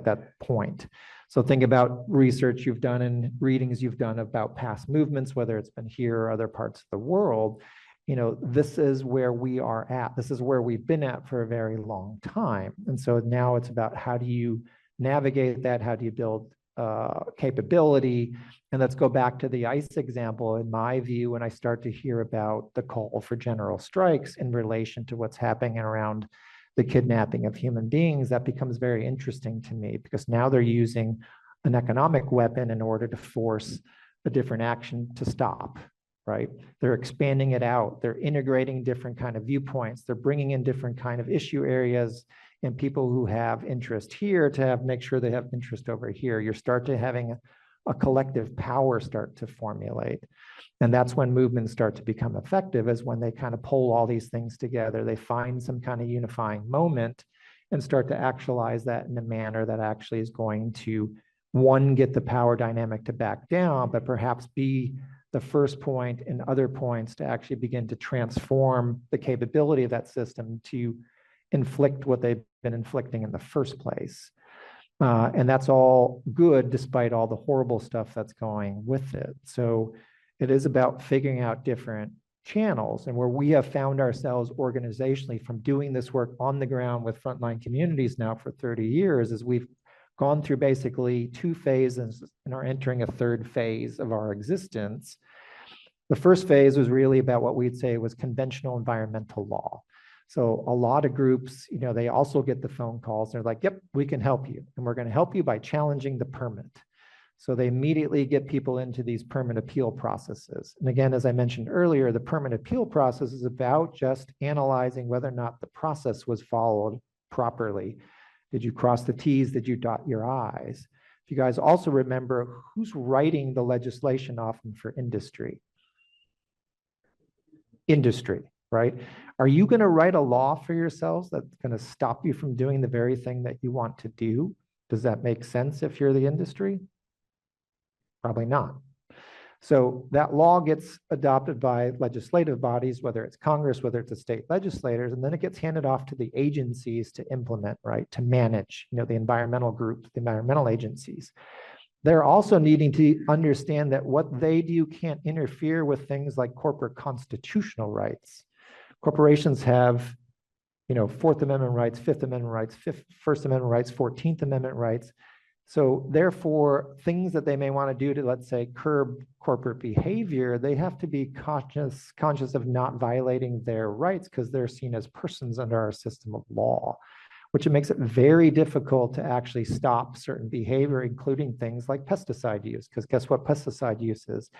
that point. So think about research you've done and readings you've done about past movements, whether it's been here or other parts of the world. You know, this is where we are at. This is where we've been at for a very long time. And so now it's about how do you navigate that? How do you build capability? And let's go back to the ICE example. In my view, when I start to hear about the call for general strikes in relation to what's happening around the kidnapping of human beings, that becomes very interesting to me, because now they're using an economic weapon in order to force a different action to stop, right? They're expanding it out. They're integrating different kind of viewpoints. They're bringing in different kind of issue areas and people who have interest here to make sure they have interest over here. You start to having a collective power start to formulate. And that's when movements start to become effective, is when they kind of pull all these things together. They find some kind of unifying moment and start to actualize that in a manner that actually is going to, one, get the power dynamic to back down, but perhaps be the first point and other points to actually begin to transform the capability of that system to inflict what they've been inflicting in the first place. And that's all good despite all the horrible stuff that's going with it. So it is about figuring out different channels, and where we have found ourselves organizationally from doing this work on the ground with frontline communities now for 30 years, is we've gone through basically 2 phases and are entering a 3rd phase of our existence. The first phase was really about what we'd say was conventional environmental law. So a lot of groups, you know, they also get the phone calls. They're like, yep, we can help you. And we're going to help you by challenging the permit. So they immediately get people into these permit appeal processes. And again, as I mentioned earlier, the permit appeal process is about just analyzing whether or not the process was followed properly. Did you cross the T's? Did you dot your I's? If you guys also remember, who's writing the legislation often for industry? Industry. right? Are you going to write a law for yourselves that's going to stop you from doing the very thing that you want to do? Does that make sense if you're the industry? Probably not. So that law gets adopted by legislative bodies, whether it's Congress, whether it's the state legislators, and then it gets handed off to the agencies to implement, right? To manage, the environmental groups, the environmental agencies. They're also needing to understand that what they do can't interfere with things like corporate constitutional rights. Corporations have, Fourth Amendment rights, Fifth Amendment rights, First Amendment rights, 14th Amendment rights. So therefore, things that they may want to do to, let's say, curb corporate behavior, they have to be conscious of not violating their rights because they're seen as persons under our system of law, which makes it very difficult to actually stop certain behavior, including things like pesticide use. Because guess what pesticide use is?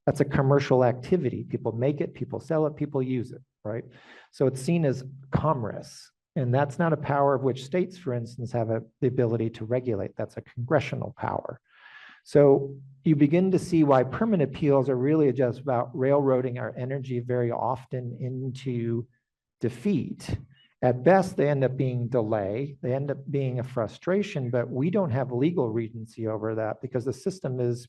That's a commercial activity. People make it, people sell it, people use it, right? So it's seen as commerce. And that's not a power of which states, for instance, have the ability to regulate. That's a congressional power. So you begin to see why permit appeals are really just about railroading our energy very often into defeat. At best, they end up being delay. They end up being a frustration, but we don't have legal regency over that because the system is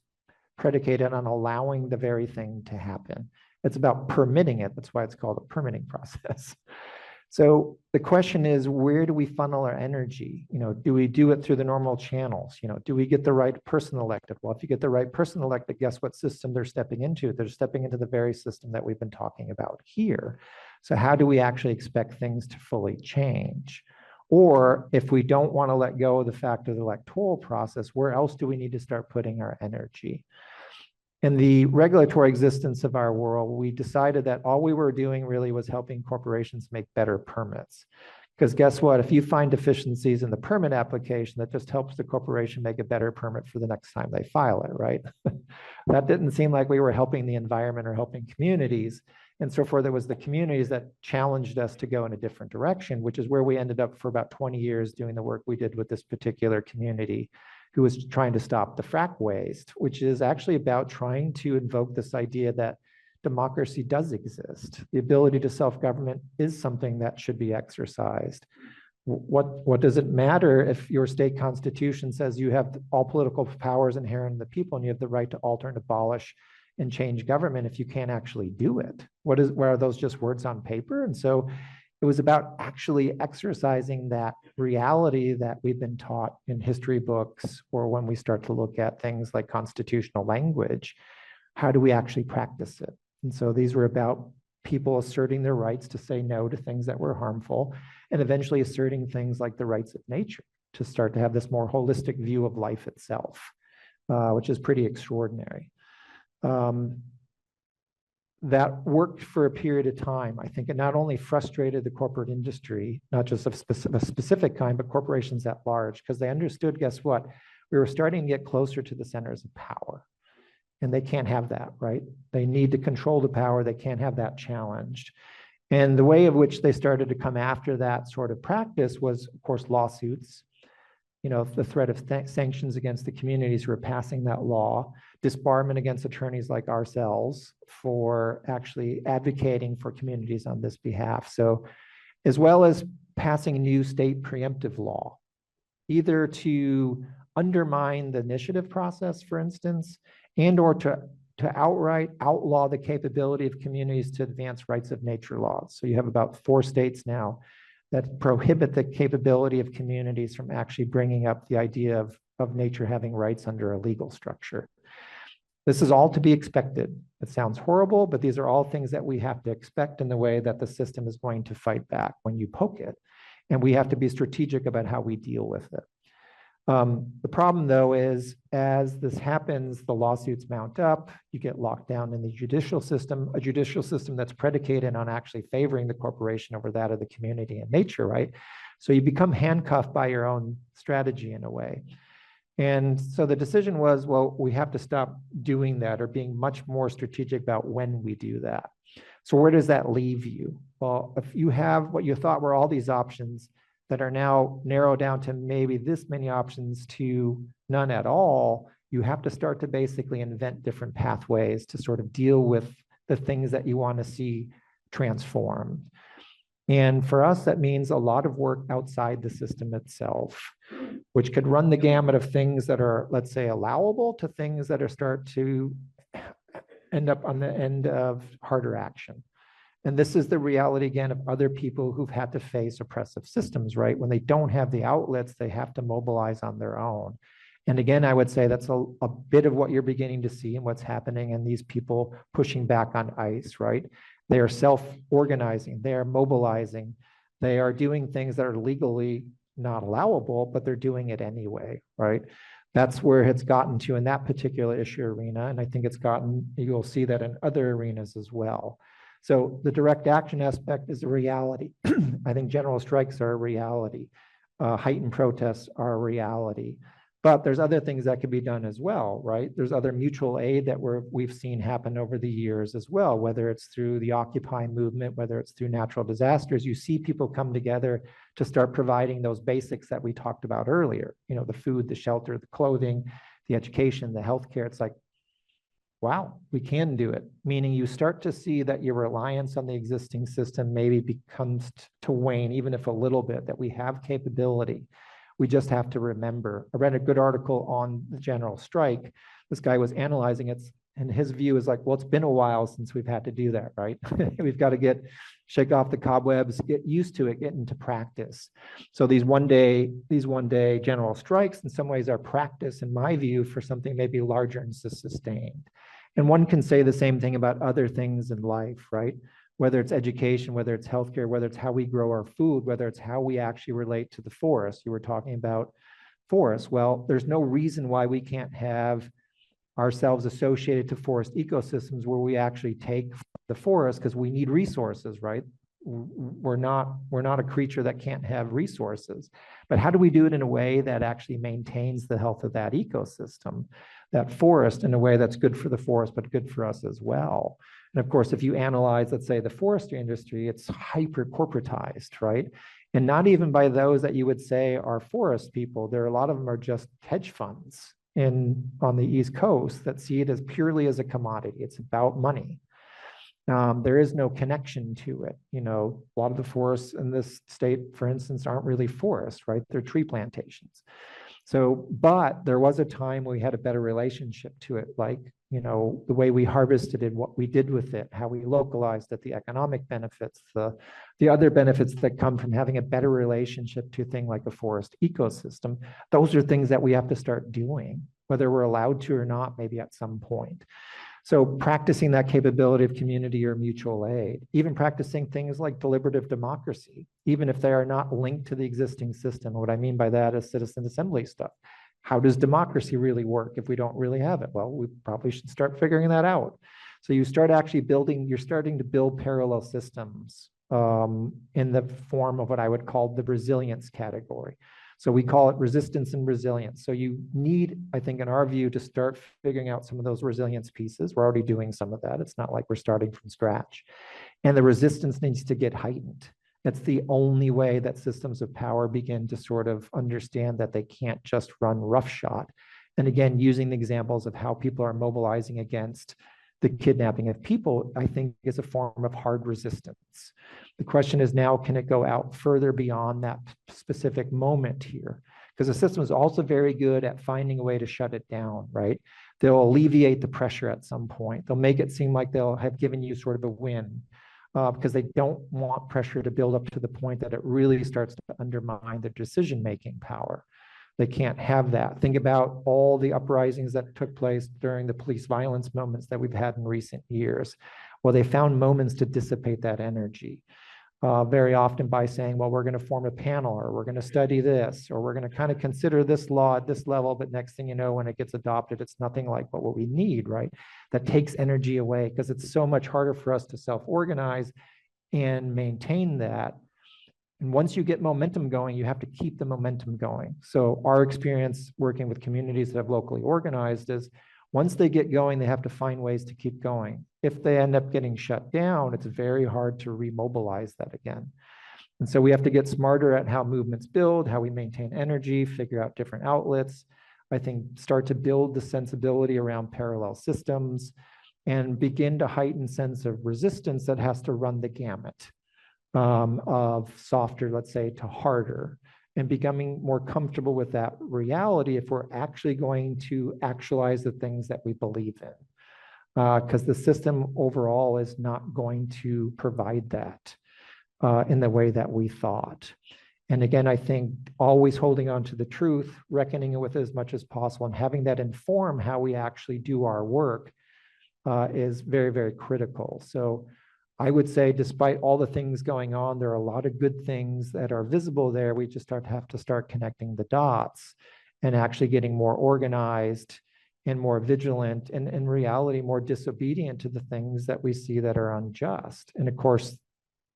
predicated on allowing the very thing to happen. It's about permitting it. That's why it's called a permitting process. So the question is, where do we funnel our energy? Do we do it through the normal channels? Do we get the right person elected? Well, if you get the right person elected, guess what system they're stepping into? They're stepping into the very system that we've been talking about here. So how do we actually expect things to fully change? Or if we don't want to let go of the fact of the electoral process, where else do we need to start putting our energy? In the regulatory existence of our world, we decided that all we were doing really was helping corporations make better permits. Because guess what? If you find deficiencies in the permit application, that just helps the corporation make a better permit for the next time they file it, right? That didn't seem like we were helping the environment or helping communities. And so forth, it was the communities that challenged us to go in a different direction, which is where we ended up for about 20 years doing the work we did with this particular community who was trying to stop the frack waste, which is actually about trying to invoke this idea that democracy does exist. The ability to self-government is something that should be exercised. What does it matter if your state constitution says you have all political powers inherent in the people and you have the right to alter and abolish and change government if you can't actually do it? Where are those just words on paper? And so it was about actually exercising that reality that we've been taught in history books, or when we start to look at things like constitutional language, how do we actually practice it? And so these were about people asserting their rights to say no to things that were harmful, and eventually asserting things like the rights of nature to start to have this more holistic view of life itself, which is pretty extraordinary. That worked for a period of time. I think it not only frustrated the corporate industry, not just of a specific kind, but corporations at large, because they understood, guess what? We were starting to get closer to the centers of power. And they can't have that, right? They need to control the power. They can't have that challenged. And the way of which they started to come after that sort of practice was, of course, lawsuits. The threat of sanctions against the communities who are passing that law, disbarment against attorneys like ourselves for actually advocating for communities on this behalf. So, as well as passing new state preemptive law, either to undermine the initiative process, for instance, and or to outright outlaw the capability of communities to advance rights of nature laws. So you have about 4 states now that prohibit the capability of communities from actually bringing up the idea of nature having rights under a legal structure. This is all to be expected. It sounds horrible, but these are all things that we have to expect in the way that the system is going to fight back when you poke it. And we have to be strategic about how we deal with it. The problem, though, is as this happens, the lawsuits mount up, you get locked down in the judicial system, a judicial system that's predicated on actually favoring the corporation over that of the community and nature, right? So you become handcuffed by your own strategy in a way. And so the decision was, well, we have to stop doing that or being much more strategic about when we do that. So where does that leave you? Well, if you have what you thought were all these options that are now narrowed down to maybe this many options to none at all, you have to start to basically invent different pathways to sort of deal with the things that you want to see transformed. And for us, that means a lot of work outside the system itself, which could run the gamut of things that are, let's say, allowable to things that are start to end up on the end of harder action. And this is the reality, again, of other people who've had to face oppressive systems, right? When they don't have the outlets, they have to mobilize on their own. And again, I would say that's a bit of what you're beginning to see and what's happening in these people pushing back on ICE, right? They are self-organizing, they are mobilizing, they are doing things that are legally not allowable, but they're doing it anyway, right? That's where it's gotten to in that particular issue arena. And I think it's gotten, you'll see that in other arenas as well. So the direct action aspect is a reality. I think general strikes are a reality. Heightened protests are a reality. But there's other things that can be done as well, right? There's other mutual aid that we've seen happen over the years as well, whether it's through the Occupy movement, whether it's through natural disasters. You see people come together to start providing those basics that we talked about earlier, you know, the food, the shelter, the clothing, the education, the healthcare. It's like, wow, we can do it. Meaning you start to see that your reliance on the existing system maybe becomes to wane, even if a little bit, that we have capability. We just have to remember. I read a good article on the general strike. This guy was analyzing it, and his view is like, well, it's been a while since we've had to do that, right? We've got to shake off the cobwebs, get used to it, get into practice. So these one day general strikes in some ways are practice, in my view, for something maybe larger and sustained. And one can say the same thing about other things in life, right? Whether it's education, whether it's healthcare, whether it's how we grow our food, whether it's how we actually relate to the forest. You were talking about forests. Well, there's no reason why we can't have ourselves associated to forest ecosystems where we actually take the forest because we need resources, right? We're not a creature that can't have resources. But how do we do it in a way that actually maintains the health of that ecosystem, that forest, in a way that's good for the forest, but good for us as well? And of course, if you analyze, let's say, the forestry industry, it's hyper corporatized, right? And not even by those that you would say are forest people. There are a lot of them are just hedge funds on the East Coast that see it as purely as a commodity. It's about money. There is no connection to it. You know, a lot of the forests in this state, for instance, aren't really forests, right? They're tree plantations. So, but there was a time we had a better relationship to it, like, you know, the way we harvested it, what we did with it, how we localized it, the economic benefits, the other benefits that come from having a better relationship to a thing like a forest ecosystem. Those are things that we have to start doing, whether we're allowed to or not, maybe at some point. So practicing that capability of community or mutual aid, even practicing things like deliberative democracy, even if they are not linked to the existing system. What I mean by that is citizen assembly stuff. How does democracy really work if we don't really have it? Well, we probably should start figuring that out. So you start actually you're starting to build parallel systems in the form of what I would call the resilience category. So we call it resistance and resilience. So you need, I think, in our view, to start figuring out some of those resilience pieces. We're already doing some of that. It's not like we're starting from scratch. And the resistance needs to get heightened. That's the only way that systems of power begin to sort of understand that they can't just run roughshod. And again, using the examples of how people are mobilizing against the kidnapping of people, I think, is a form of hard resistance. The question is now, can it go out further beyond that specific moment here? Because the system is also very good at finding a way to shut it down, right? They'll alleviate the pressure at some point. They'll make it seem like they'll have given you sort of a win because they don't want pressure to build up to the point that it really starts to undermine their decision-making power. They can't have that. Think about all the uprisings that took place during the police violence moments that we've had in recent years. Well, they found moments to dissipate that energy. Very often by saying, well, we're going to form a panel, or we're going to study this, or we're going to kind of consider this law at this level, but next thing you know, when it gets adopted, it's nothing like what we need, right? That takes energy away because it's so much harder for us to self-organize and maintain that. And once you get momentum going, you have to keep the momentum going. So our experience working with communities that have locally organized is once they get going, they have to find ways to keep going. If they end up getting shut down, it's very hard to remobilize that again. And so we have to get smarter at how movements build, how we maintain energy, figure out different outlets. I think start to build the sensibility around parallel systems and begin to heighten sense of resistance that has to run the gamut of softer, let's say, to harder, and becoming more comfortable with that reality if we're actually going to actualize the things that we believe in. Because the system overall is not going to provide that in the way that we thought. And again, I think always holding on to the truth, reckoning with it as much as possible, and having that inform how we actually do our work is very, very critical. So I would say, despite all the things going on, there are a lot of good things that are visible there. We just have to start connecting the dots and actually getting more organized and more vigilant, and in reality, more disobedient to the things that we see that are unjust. And of course,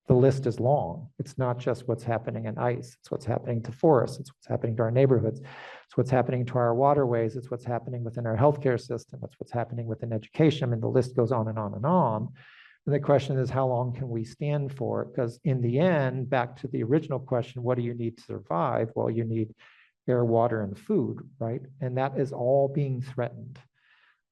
the list is long. It's not just what's happening in ice. It's what's happening to forests. It's what's happening to our neighborhoods. It's what's happening to our waterways. It's what's happening within our healthcare system. It's what's happening within education. I mean, the list goes on and on and on. And the question is, how long can we stand for it? Because in the end, back to the original question, what do you need to survive? Well, you need air, water, and food, right? And that is all being threatened.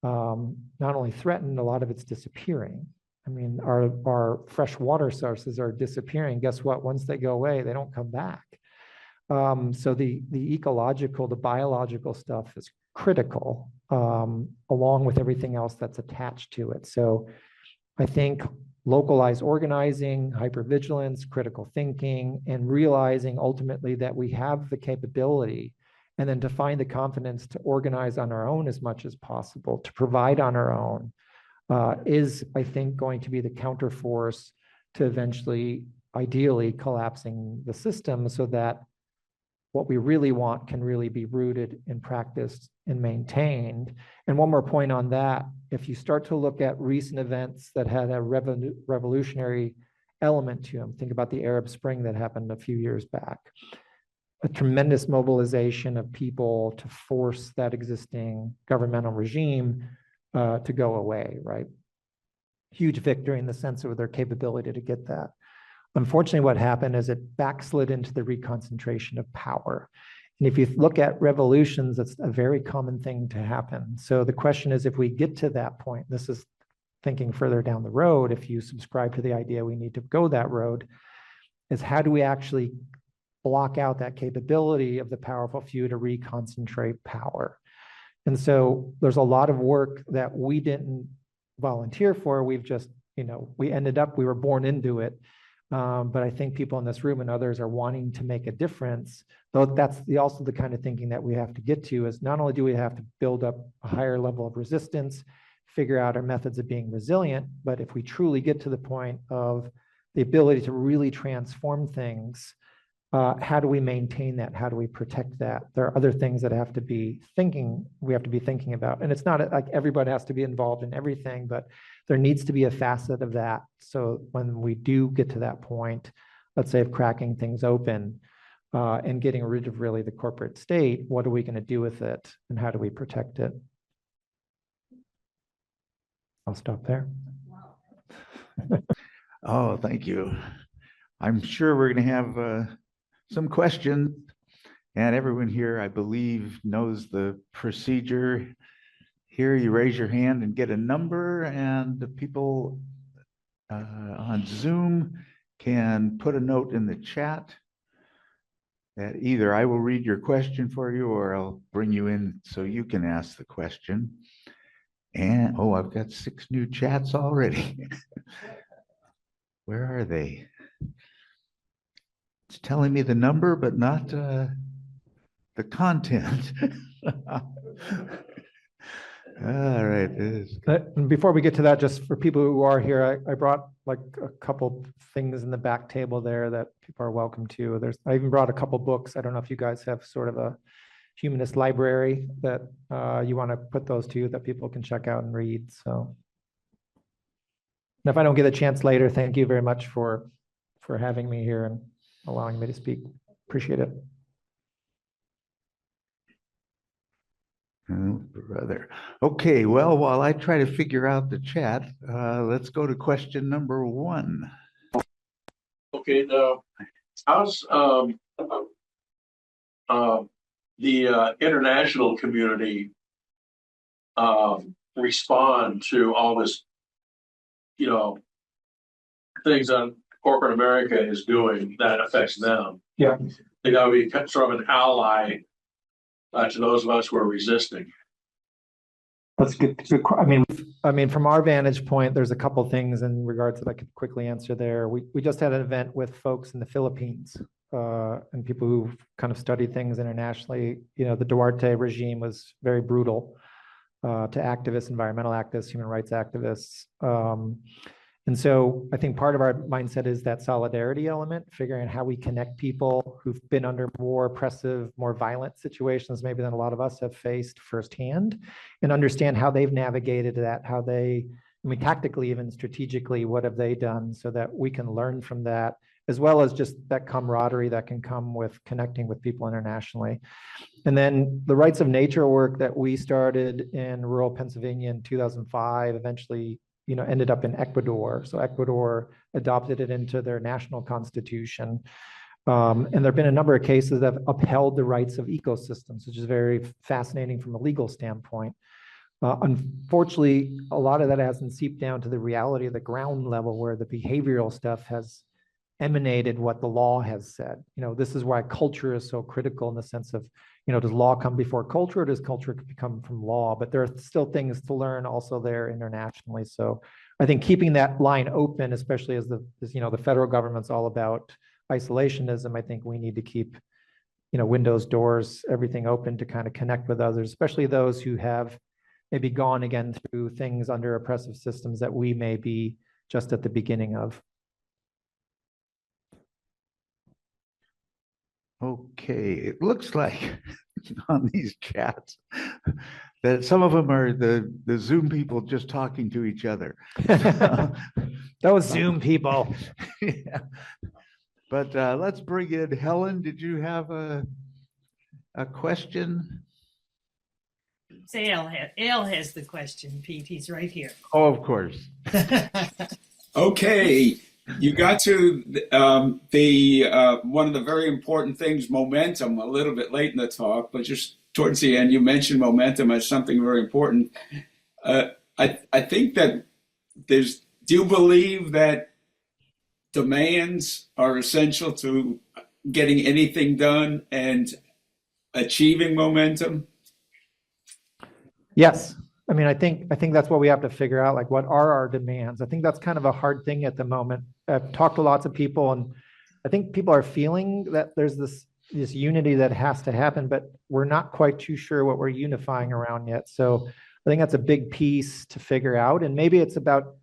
Not only threatened, a lot of it's disappearing. I mean, our fresh water sources are disappearing. Guess what? Once they go away, they don't come back. So the ecological, the biological stuff is critical, along with everything else that's attached to it. So I think localized organizing, hypervigilance, critical thinking, and realizing ultimately that we have the capability, and then to find the confidence to organize on our own as much as possible, to provide on our own, is, I think, going to be the counterforce to eventually, ideally, collapsing the system so that what we really want can really be rooted and practiced and maintained. And one more point on that, if you start to look at recent events that had a revolutionary element to them, think about the Arab Spring that happened a few years back, a tremendous mobilization of people to force that existing governmental regime to go away, right? Huge victory in the sense of their capability to get that. Unfortunately, what happened is it backslid into the reconcentration of power. And if you look at revolutions, it's a very common thing to happen. So the question is, if we get to that point, this is thinking further down the road, if you subscribe to the idea we need to go that road, is how do we actually block out that capability of the powerful few to reconcentrate power? And so there's a lot of work that we didn't volunteer for. We've just, we were born into it. But I think people in this room and others are wanting to make a difference. Though that's also the kind of thinking that we have to get to, is not only do we have to build up a higher level of resistance, figure out our methods of being resilient, but if we truly get to the point of the ability to really transform things, how do we maintain that? How do we protect that? There are other things that we have to be thinking about. And it's not like everybody has to be involved in everything, but there needs to be a facet of that. So when we do get to that point, let's say of cracking things open and getting rid of really the corporate state, what are we going to do with it and how do we protect it? I'll stop there. Oh, thank you. I'm sure we're going to have some questions, and everyone here, I believe, knows the procedure. Here, you raise your hand and get a number, and the people on Zoom can put a note in the chat that either I will read your question for you or I'll bring you in so you can ask the question. And, oh, I've got 6 new chats already. Where are they? It's telling me the number, but not the content. All right. Before we get to that, just for people who are here, I brought like a couple things in the back table there that people are welcome to. I even brought a couple books. I don't know if you guys have sort of a humanist library that you want to put those to that people can check out and read. So, and if I don't get a chance later, thank you very much for having me here and allowing me to speak. Appreciate it. Oh, brother. Okay, well, while I try to figure out the chat, let's go to question number 1. Okay, how's the international community respond to all this things that corporate America is doing that affects them. Yeah. They got to be sort of an ally to those of us who are resisting. That's good. I mean, from our vantage point, there's a couple things in regards that I could quickly answer there. We just had an event with folks in the Philippines and people who've kind of studied things internationally. The Duarte regime was very brutal to activists, environmental activists, human rights activists. And so I think part of our mindset is that solidarity element, figuring out how we connect people who've been under more oppressive, more violent situations, maybe than a lot of us have faced firsthand, and understand how they've navigated that, tactically, even strategically, what have they done so that we can learn from that, as well as just that camaraderie that can come with connecting with people internationally. And then the rights of nature work that we started in rural Pennsylvania in 2005, eventually ended up in Ecuador. So Ecuador adopted it into their national constitution. And there have been a number of cases that have upheld the rights of ecosystems, which is very fascinating from a legal standpoint. Unfortunately, a lot of that hasn't seeped down to the reality of the ground level where the behavioral stuff has emanated what the law has said. This is why culture is so critical in the sense of, does law come before culture, or does culture come from law? But there are still things to learn also there internationally. So I think keeping that line open, especially as the federal government's all about isolationism, I think we need to keep, windows, doors, everything open to kind of connect with others, especially those who have maybe gone again through things under oppressive systems that we may be just at the beginning of. Okay, it looks like on these chats that some of them are the Zoom people just talking to each other. Those Zoom people. Yeah. But let's bring in Helen. Did you have a question? Say Al has the question, Pete. He's right here. Oh, of course. Okay. You got to the one of the very important things, momentum, a little bit late in the talk, but just towards the end, you mentioned momentum as something very important. I think that do you believe that demands are essential to getting anything done and achieving momentum? Yes. I think that's what we have to figure out, like what are our demands? I think that's kind of a hard thing at the moment. I've talked to lots of people, and I think people are feeling that there's this unity that has to happen, but we're not quite too sure what we're unifying around yet. So I think that's a big piece to figure out. And maybe it's about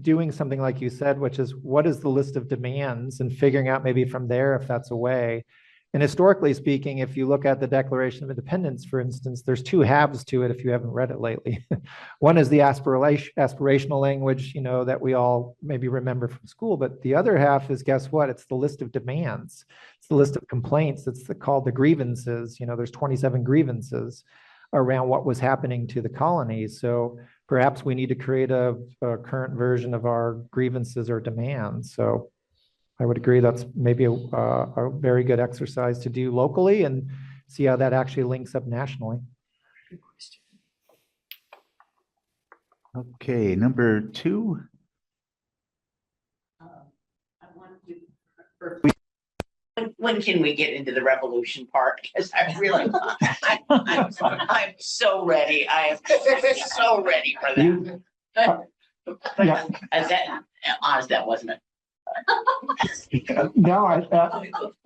doing something like you said, which is what is the list of demands and figuring out maybe from there if that's a way. And historically speaking, if you look at the Declaration of Independence, for instance, there's two halves to it if you haven't read it lately. One is the aspirational language, that we all maybe remember from school, but the other half is, guess what? It's the list of demands. It's the list of complaints. It's called the grievances. There's 27 grievances around what was happening to the colonies. So perhaps we need to create a current version of our grievances or demands. So I would agree that's maybe a very good exercise to do locally and see how that actually links up nationally. Good question. Okay, number 2. I want to. When can we get into the revolution part? Because I'm really, I'm so ready. I am so ready for that. Yeah. Honest, that wasn't it. No,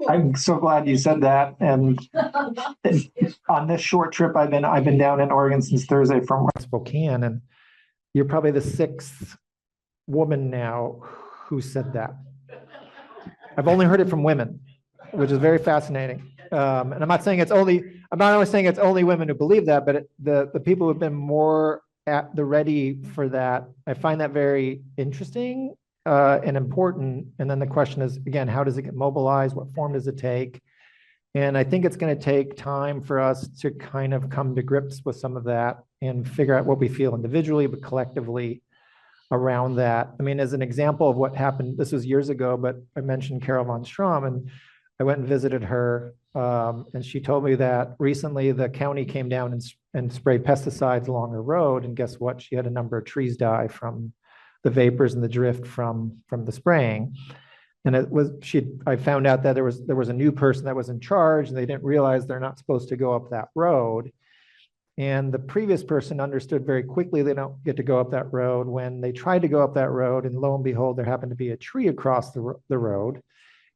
I'm so glad you said that. And on this short trip, I've been down in Oregon since Thursday from Spokane, and you're probably the 6th woman now who said that. I've only heard it from women, which is very fascinating. And I'm not only saying it's only women who believe that, but the people who have been more at the ready for that, I find that very interesting and important. And then the question is, again, how does it get mobilized? What form does it take? And I think it's going to take time for us to kind of come to grips with some of that and figure out what we feel individually, but collectively around that. As an example of what happened, this was years ago, but I mentioned Carol von Strom, and I went and visited her, and she told me that recently the county came down and sprayed pesticides along her road, and guess what? She had a number of trees die from the vapors and the drift from the spraying. And I found out that there was a new person that was in charge, and they didn't realize they're not supposed to go up that road. And the previous person understood very quickly they don't get to go up that road. When they tried to go up that road, and lo and behold, there happened to be a tree across the road.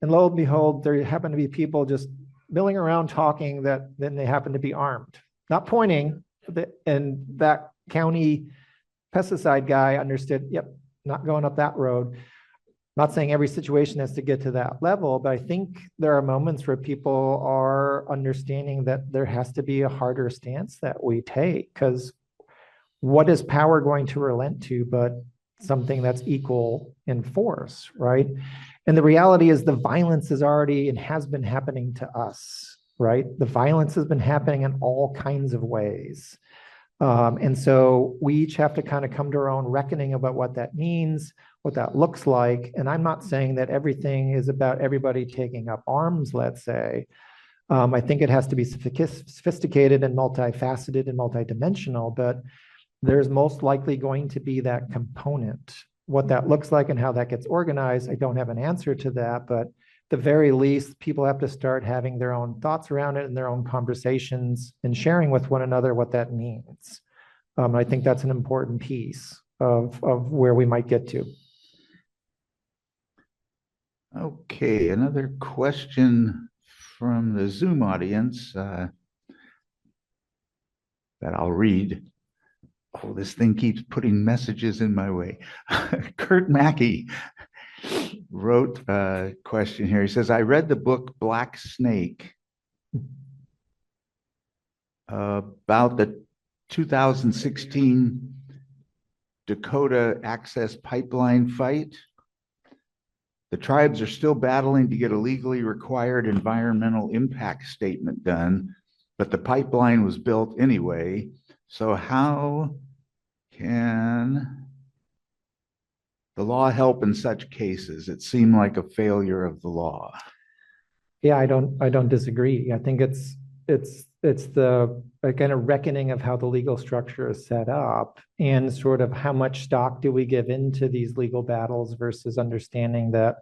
And lo and behold, there happened to be people just milling around talking that then they happened to be armed, not pointing. And that county pesticide guy understood, yep, not going up that road. Not saying every situation has to get to that level, but I think there are moments where people are understanding that there has to be a harder stance that we take, because what is power going to relent to but something that's equal in force, right? And the reality is the violence is already and has been happening to us, right? The violence has been happening in all kinds of ways. And so we each have to kind of come to our own reckoning about what that means, what that looks like. And I'm not saying that everything is about everybody taking up arms, let's say. I think it has to be sophisticated and multifaceted and multidimensional, but there's most likely going to be that component. What that looks like and how that gets organized, I don't have an answer to that, but at the very least, people have to start having their own thoughts around it and their own conversations and sharing with one another what that means. I think that's an important piece of where we might get to. Okay, another question from the Zoom audience that I'll read. Oh, this thing keeps putting messages in my way. Kurt Mackey wrote a question here. He says, I read the book Black Snake about the 2016 Dakota Access Pipeline fight. The tribes are still battling to get a legally required environmental impact statement done, but the pipeline was built anyway. So how can the law help in such cases? It seemed like a failure of the law. Yeah, I don't disagree. I think it's the kind of reckoning of how the legal structure is set up and sort of how much stock do we give into these legal battles versus understanding that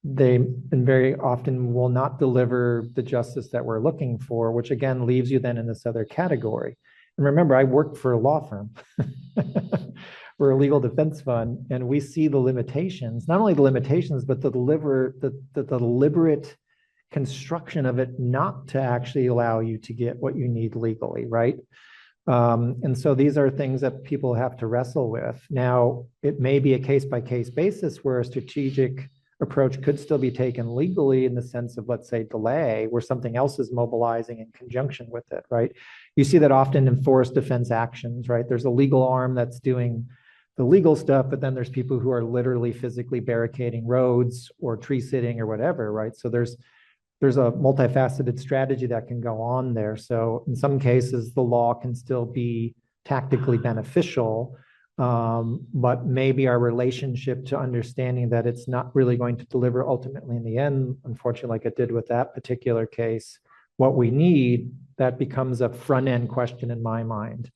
they and very often will not deliver the justice that we're looking for, which again leaves you then in this other category. And remember, I work for a law firm. We're a legal defense fund, and we see the limitations, not only the limitations, but the deliberate construction of it not to actually allow you to get what you need legally, right? And so these are things that people have to wrestle with. Now, it may be a case-by-case basis where a strategic approach could still be taken legally in the sense of, let's say, delay, where something else is mobilizing in conjunction with it, right? You see that often in forest defense actions, right? There's a legal arm that's doing the legal stuff, but then there's people who are literally physically barricading roads or tree sitting or whatever, right? So there's a multifaceted strategy that can go on there. So in some cases, the law can still be tactically beneficial, but maybe our relationship to understanding that it's not really going to deliver ultimately in the end, unfortunately, like it did with that particular case, what we need, that becomes a front end question in my mind.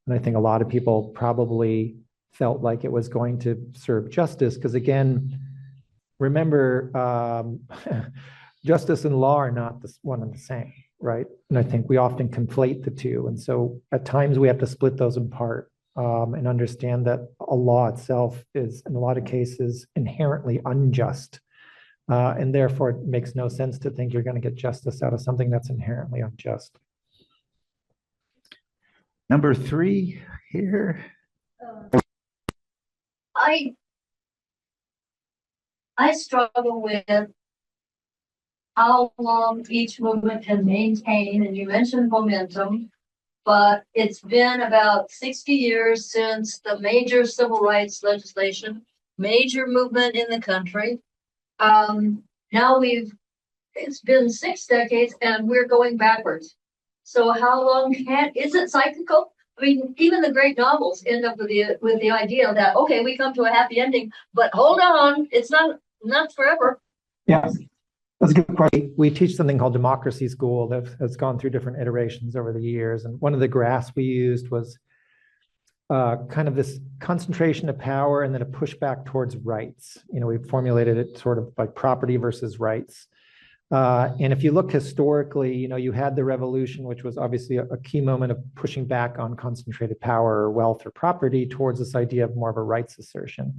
And I think a lot of people probably felt like it was going to serve justice, because again, remember, justice and law are not one and the same, right? And I think we often conflate the two. And so at times we have to split those apart and understand that a law itself is, in a lot of cases, inherently unjust. And therefore, it makes no sense to think you're going to get justice out of something that's inherently unjust. Number 3 here. I struggle with how long each movement can maintain, and you mentioned momentum, but it's been about 60 years since the major civil rights legislation, major movement in the country. Now it's been 6 decades and we're going backwards. So how long is it cyclical? I mean, even the great novels end up with the idea that, okay, we come to a happy ending, but hold on, it's not forever. Yeah, that's a good question. We teach something called democracy school that has gone through different iterations over the years. And one of the graphs we used was kind of this concentration of power and then a pushback towards rights. You know, we formulated it sort of like property versus rights. And if you look historically, you know, you had the revolution, which was obviously a key moment of pushing back on concentrated power or wealth or property towards this idea of more of a rights assertion.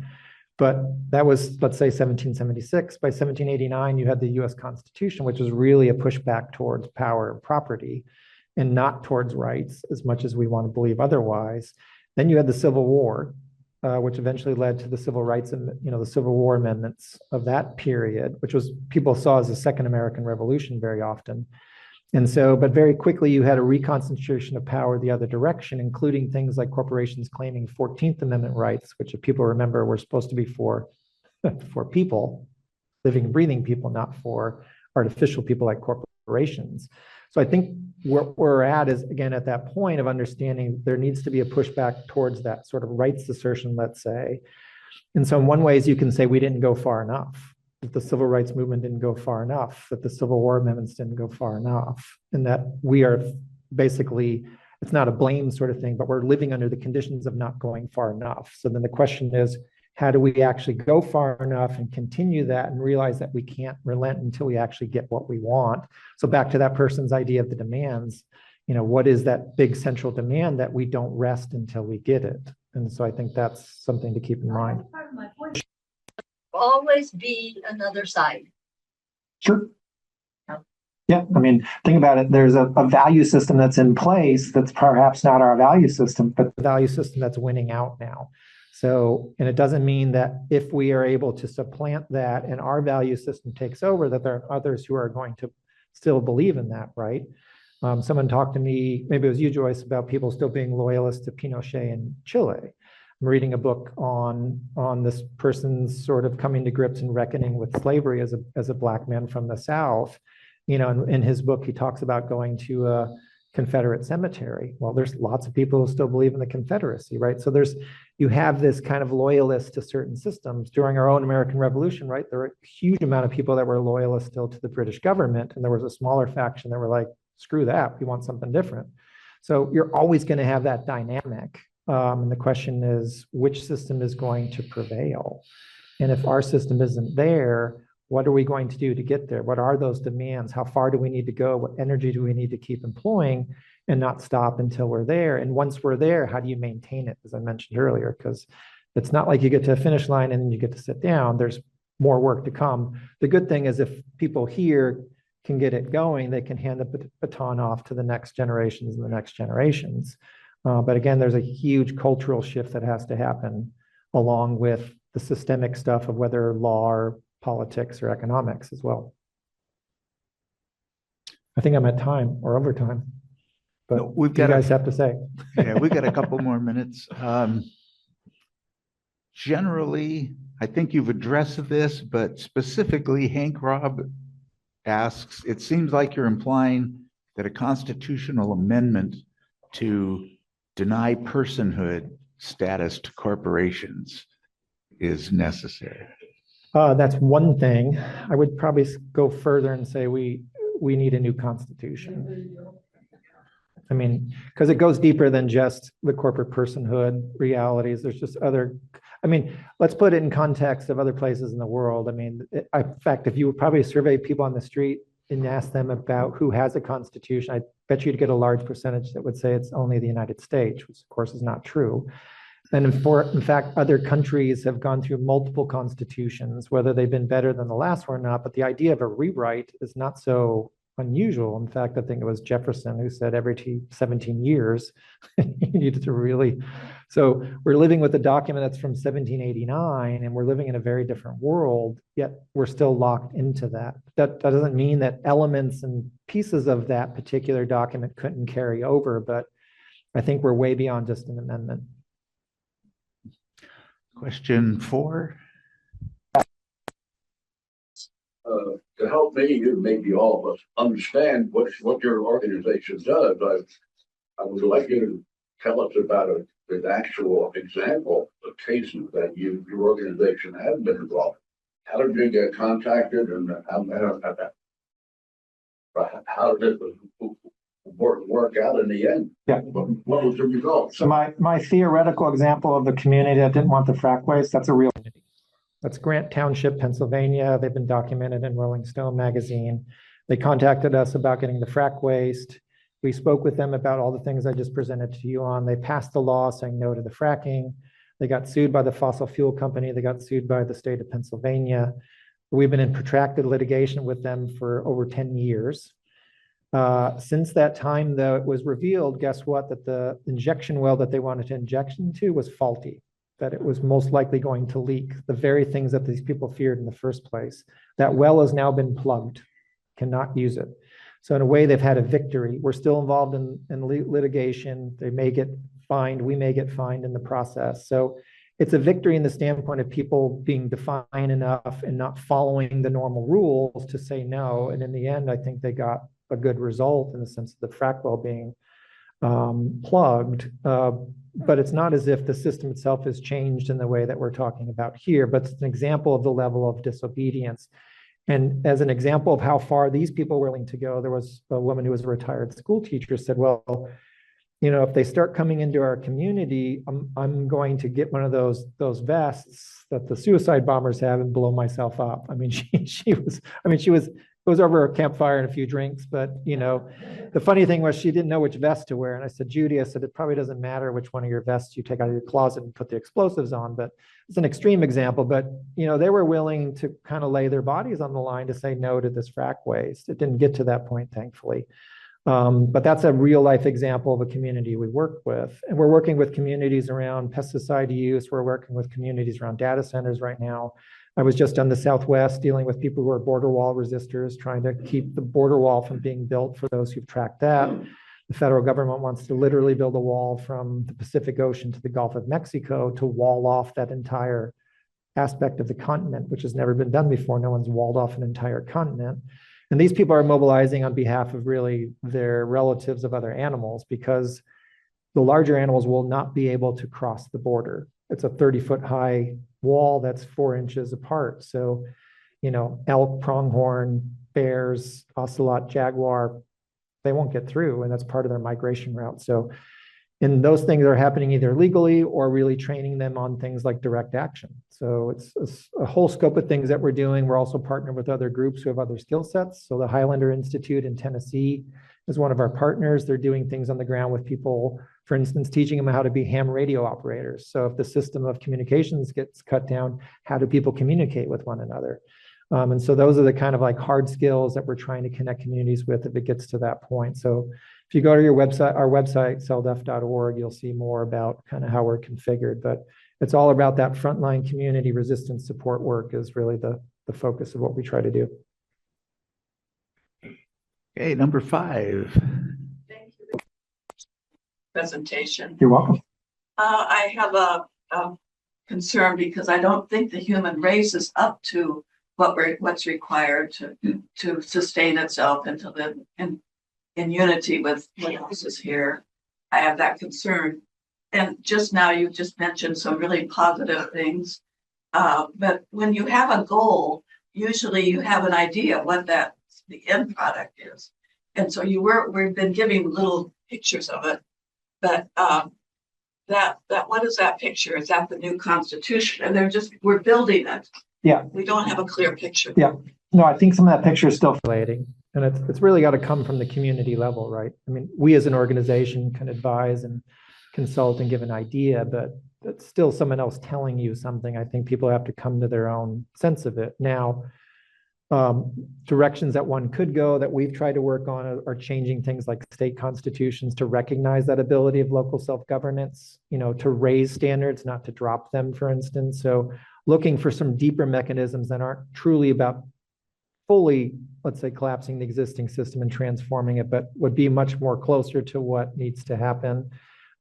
But that was, let's say, 1776. By 1789, you had the US Constitution, which was really a pushback towards power and property and not towards rights as much as we want to believe otherwise. Then you had the Civil War, which eventually led to the civil rights and, you know, the Civil War amendments of that period, which was people saw as the Second American Revolution very often. And so, but very quickly you had a reconcentration of power the other direction, including things like corporations claiming 14th Amendment rights, which if people remember were supposed to be for people, living and breathing people, not for artificial people like corporations. So I think where we're at is, again, at that point of understanding there needs to be a pushback towards that sort of rights assertion, let's say. And so in one ways you can say we didn't go far enough, that the civil rights movement didn't go far enough, that the Civil War amendments didn't go far enough, and that we are basically, it's not a blame sort of thing, but we're living under the conditions of not going far enough. So then the question is, how do we actually go far enough and continue that and realize that we can't relent until we actually get what we want? So back to that person's idea of the demands, you know, what is that big central demand that we don't rest until we get it? And so I think that's something to keep in mind. Always be another side. Sure. Yeah, I mean, think about it. There's a value system that's in place that's perhaps not our value system, but the value system that's winning out now. So, and it doesn't mean that if we are able to supplant that and our value system takes over, that there are others who are going to still believe in that, right? Someone talked to me, maybe it was you, Joyce, about people still being loyalists to Pinochet in Chile. I'm reading a book on this person's sort of coming to grips and reckoning with slavery as a Black man from the South. You know, in his book, he talks about going to a Confederate cemetery. Well, there's lots of people who still believe in the Confederacy, right? So you have this kind of loyalist to certain systems. During our own American Revolution, right, there were a huge amount of people that were loyalists still to the British government, and there was a smaller faction that were like, screw that, we want something different. So you're always going to have that dynamic. And the question is, which system is going to prevail? And if our system isn't there, what are we going to do to get there? What are those demands? How far do we need to go? What energy do we need to keep employing and not stop until we're there? And once we're there, how do you maintain it, as I mentioned earlier? Because it's not like you get to a finish line and then you get to sit down. There's more work to come. The good thing is if people here can get it going, they can hand the baton off to the next generations and the next generations. But again, there's a huge cultural shift that has to happen along with the systemic stuff of whether law or politics or economics as well. I think I'm at time or overtime, but no, we've got, you guys have to say. Yeah, we've got a couple more minutes. Generally, I think you've addressed this, but specifically Hank Robb asks, it seems like you're implying that a constitutional amendment to deny personhood status to corporations is necessary. That's one thing. I would probably go further and say we need a new constitution. I mean, because it goes deeper than just the corporate personhood realities. There's just other, I mean, let's put it in context of other places in the world. I mean, in fact, if you would probably survey people on the street and ask them about who has a constitution, I bet you'd get a large percentage that would say it's only the United States, which of course is not true. And in fact, other countries have gone through multiple constitutions, whether they've been better than the last one or not, but the idea of a rewrite is not so unusual. In fact, I think it was Jefferson who said every 17 years, you needed to really, so we're living with a document that's from 1789 and we're living in a very different world, yet we're still locked into that. That doesn't mean that elements and pieces of that particular document couldn't carry over, but I think we're way beyond just an amendment. Question 4. To help me and maybe all of us understand what your organization does, I would like you to tell us about an actual example of cases that your organization has been involved. How did you get contacted, and important work out in the end. Yeah. What was the result? So my theoretical example of the community that didn't want the frack waste, that's a real. That's Grant Township, Pennsylvania. They've been documented in Rolling Stone magazine. They contacted us about getting the frack waste. We spoke with them about all the things I just presented to you on. They passed the law saying no to the fracking. They got sued by the fossil fuel company. They got sued by the state of Pennsylvania. We've been in protracted litigation with them for over 10 years. Since that time, though, it was revealed, guess what, that the injection well that they wanted to inject into was faulty, that it was most likely going to leak, the very things that these people feared in the first place. That well has now been plugged, cannot use it. So in a way, they've had a victory. We're still involved in litigation. They may get fined. We may get fined in the process. So it's a victory in the standpoint of people being defiant enough and not following the normal rules to say no. And in the end, I think they got a good result in the sense of the frack well being plugged. But it's not as if the system itself has changed in the way that we're talking about here, but it's an example of the level of disobedience. And as an example of how far these people were willing to go, there was a woman who was a retired school teacher said, well, you know, if they start coming into our community, I'm going to get one of those vests that the suicide bombers have and blow myself up. I mean, she was over a campfire and a few drinks, but you know, the funny thing was she didn't know which vest to wear. And I said, Judy, I said, it probably doesn't matter which one of your vests you take out of your closet and put the explosives on, but it's an extreme example. But you know, they were willing to kind of lay their bodies on the line to say no to this frack waste. It didn't get to that point, thankfully. But that's a real life example of a community we work with. And we're working with communities around pesticide use. We're working with communities around data centers right now. I was just on the Southwest dealing with people who are border wall resistors, trying to keep the border wall from being built for those who've tracked that. The federal government wants to literally build a wall from the Pacific Ocean to the Gulf of Mexico to wall off that entire aspect of the continent, which has never been done before. No one's walled off an entire continent. And these people are mobilizing on behalf of really their relatives of other animals because the larger animals will not be able to cross the border. It's a 30-foot high wall that's 4 inches apart. So, you know, elk, pronghorn, bears, ocelot, jaguar, they won't get through, and that's part of their migration route. So, and those things are happening either legally or really training them on things like direct action. So it's a whole scope of things that we're doing. We're also partnered with other groups who have other skill sets. So the Highlander Institute in Tennessee is one of our partners. They're doing things on the ground with people, for instance, teaching them how to be ham radio operators. So if the system of communications gets cut down, how do people communicate with one another? And so those are the kind of like hard skills that we're trying to connect communities with if it gets to that point. So if you go to our website, CELDF.org, you'll see more about kind of how we're configured. But it's all about that frontline community resistance support work is really the focus of what we try to do. Okay, number 5. Thank you. Presentation. You're welcome. I have a concern because I don't think the human race is up to what's required to sustain itself and to live in unity with what else is here. I have that concern. And just now you just mentioned some really positive things. But when you have a goal, usually you have an idea what the end product is. And so we've been giving little pictures of it. But what is that picture? Is that the new Constitution? And we're building it. Yeah. We don't have a clear picture. Yeah. No, I think some of that picture is still relating. And it's really got to come from the community level, right? I mean, we as an organization can advise and consult and give an idea, but it's still someone else telling you something. I think people have to come to their own sense of it. Now, directions that one could go that we've tried to work on are changing things like state constitutions to recognize that ability of local self-governance, you know, to raise standards, not to drop them, for instance. So looking for some deeper mechanisms that aren't truly about fully, let's say, collapsing the existing system and transforming it, but would be much more closer to what needs to happen.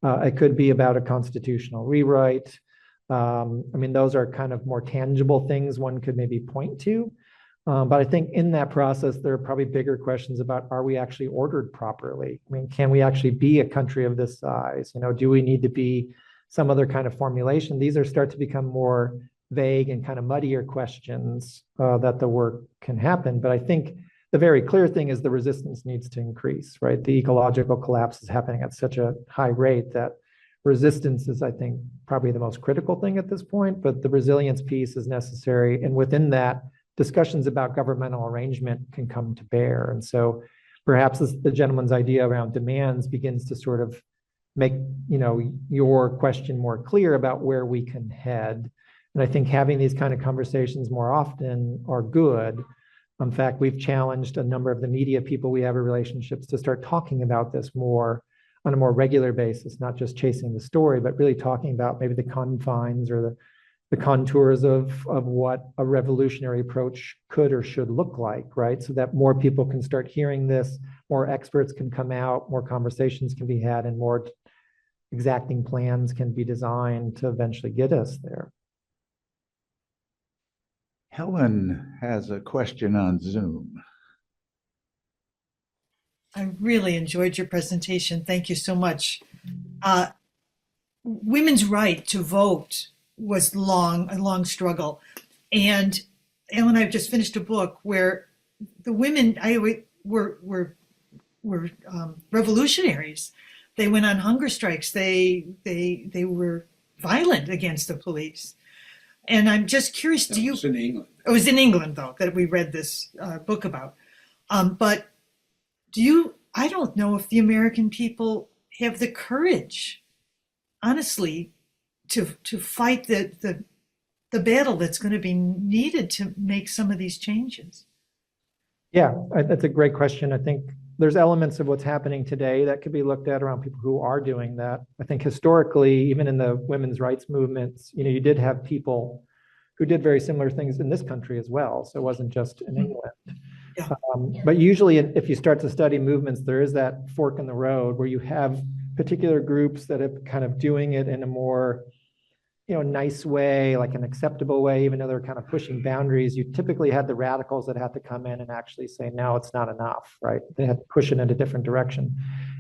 It could be about a constitutional rewrite. I mean, those are kind of more tangible things one could maybe point to. But I think in that process, there are probably bigger questions about, are we actually ordered properly? I mean, can we actually be a country of this size? You know, do we need to be some other kind of formulation? These start to become more vague and kind of muddier questions that the work can happen. But I think the very clear thing is the resistance needs to increase, right? The ecological collapse is happening at such a high rate that resistance is, I think, probably the most critical thing at this point, but the resilience piece is necessary. And within that, discussions about governmental arrangement can come to bear. And so perhaps the gentleman's idea around demands begins to sort of make, your question more clear about where we can head. And I think having these kind of conversations more often are good. In fact, we've challenged a number of the media people we have in relationships to start talking about this more on a more regular basis, not just chasing the story, but really talking about maybe the confines or the contours of what a revolutionary approach could or should look like, right? So that more people can start hearing this, more experts can come out, more conversations can be had, and more exacting plans can be designed to eventually get us there. Helen has a question on Zoom. I really enjoyed your presentation. Thank you so much. Women's right to vote was a long struggle. And Ellen and I have just finished a book where the women were revolutionaries. They went on hunger strikes. They were violent against the police. And I'm just curious, It was in England. It was in England, though, that we read this book about. But I don't know if the American people have the courage, honestly, to fight the battle that's going to be needed to make some of these changes. Yeah, that's a great question. I think there's elements of what's happening today that could be looked at around people who are doing that. I think historically, even in the women's rights movements, you did have people who did very similar things in this country as well. So it wasn't just in England. Yeah. But usually if you start to study movements, there is that fork in the road where you have particular groups that are kind of doing it in a more nice way, like an acceptable way, even though they're kind of pushing boundaries. You typically had the radicals that had to come in and actually say, no, it's not enough, right? They had to push it in a different direction.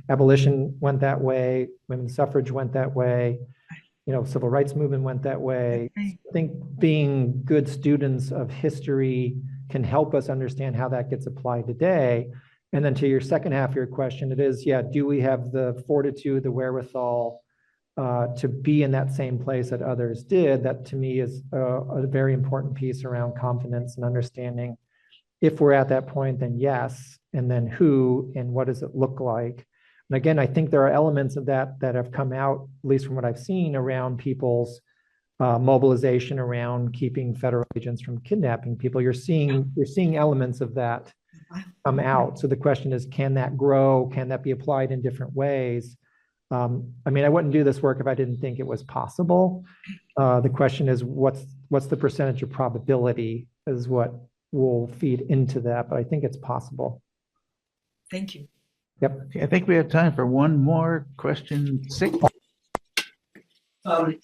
Abolition went that way. Women's suffrage went that way. Civil rights movement went that way. I think being good students of history can help us understand how that gets applied today. And then to your second half of your question, it is, do we have the fortitude, the wherewithal to be in that same place that others did? That to me is a very important piece around confidence and understanding. If we're at that point, then yes, and then who and what does it look like? And again, I think there are elements of that have come out, at least from what I've seen, around people's mobilization around keeping federal agents from kidnapping people. You're seeing elements of that come out. So the question is, can that grow? Can that be applied in different ways? I wouldn't do this work if I didn't think it was possible. The question is, what's the percentage of probability is what will feed into that, but I think it's possible. Thank you. Yep. Okay, I think we have time for one more question. 6. I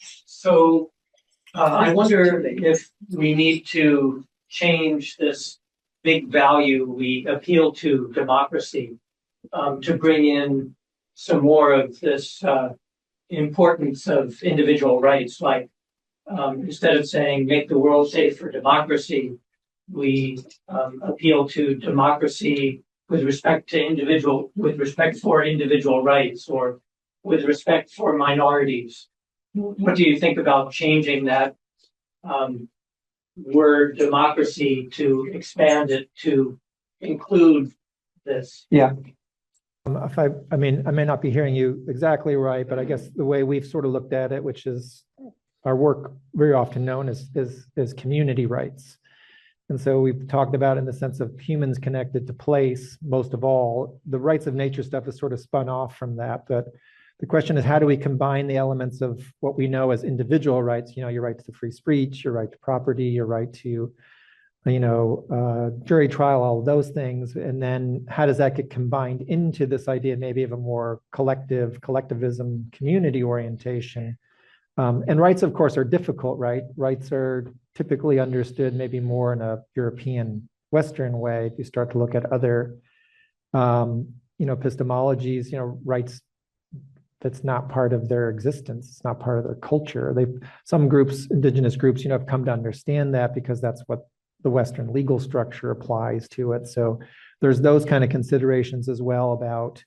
wonder if we need to change this big value we appeal to democracy to bring in some more of this importance of individual rights. Like instead of saying make the world safe for democracy, we appeal to democracy with respect for individual rights, or with respect for minorities. What do you think about changing that word democracy to expand it to include this? Yeah. I may not be hearing you exactly right, but I guess the way we've sort of looked at it, which is our work very often known as community rights. And so we've talked about in the sense of humans connected to place, most of all. The rights of nature stuff is sort of spun off from that. But the question is, how do we combine the elements of what we know as individual rights, your right to free speech, your right to property, your right to, jury trial, all of those things. And then how does that get combined into this idea maybe of a more collectivism, community orientation? And rights, of course, are difficult, right? Rights are typically understood maybe more in a European Western way. If you start to look at other, epistemologies, rights, that's not part of their existence. It's not part of their culture. Some groups, indigenous groups, have come to understand that because that's what the Western legal structure applies to it. So there's those kind of considerations as well about,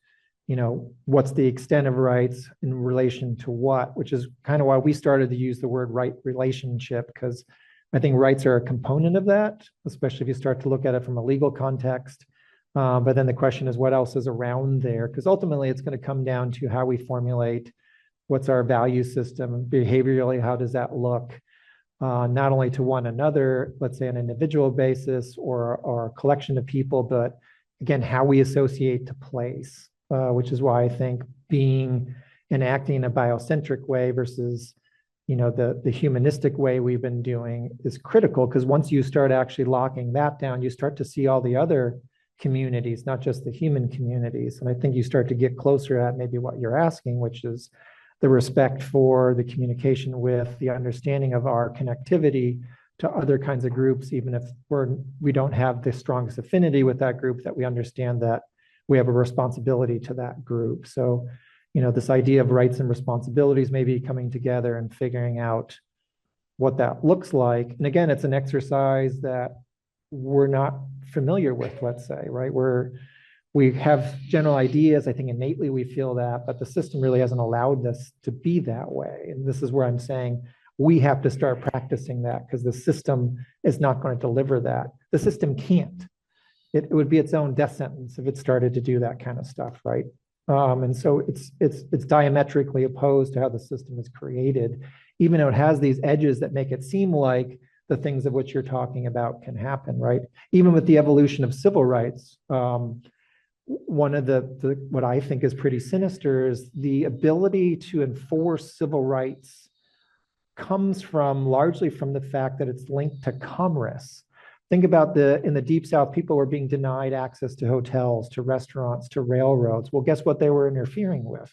what's the extent of rights in relation to what, which is kind of why we started to use the word right relationship, because I think rights are a component of that, especially if you start to look at it from a legal context. But then the question is what else is around there? Because ultimately it's going to come down to how we formulate what's our value system, behaviorally, how does that look? Not only to one another, let's say on an individual basis or a collection of people, but again, how we associate to place, which is why I think being and acting in a biocentric way versus, the humanistic way we've been doing is critical, because once you start actually locking that down, you start to see all the other communities, not just the human communities. And I think you start to get closer at maybe what you're asking, which is the respect for the communication with, the understanding of our connectivity to other kinds of groups, even if we don't have the strongest affinity with that group, that we understand that we have a responsibility to that group. So, this idea of rights and responsibilities maybe coming together and figuring out what that looks like. And again, it's an exercise that we're not familiar with, let's say, right? We have general ideas. I think innately we feel that, but the system really hasn't allowed us to be that way. And this is where I'm saying we have to start practicing that, because the system is not going to deliver that. The system can't. It would be its own death sentence if it started to do that kind of stuff, right? And so it's diametrically opposed to how the system is created, even though it has these edges that make it seem like the things of which you're talking about can happen, right? Even with the evolution of civil rights, one of the what I think is pretty sinister is the ability to enforce civil rights comes largely from the fact that it's linked to commerce. Think about in the Deep South, people were being denied access to hotels, to restaurants, to railroads. Well, guess what they were interfering with?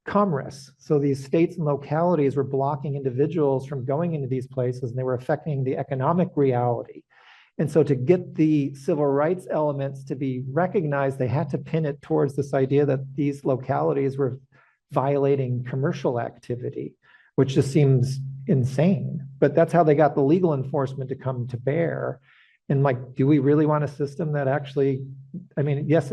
Commerce. So these states and localities were blocking individuals from going into these places, and they were affecting the economic reality. And so to get the civil rights elements to be recognized, they had to pin it towards this idea that these localities were violating commercial activity, which just seems insane. But that's how they got the legal enforcement to come to bear. And do we really want a system that actually, yes,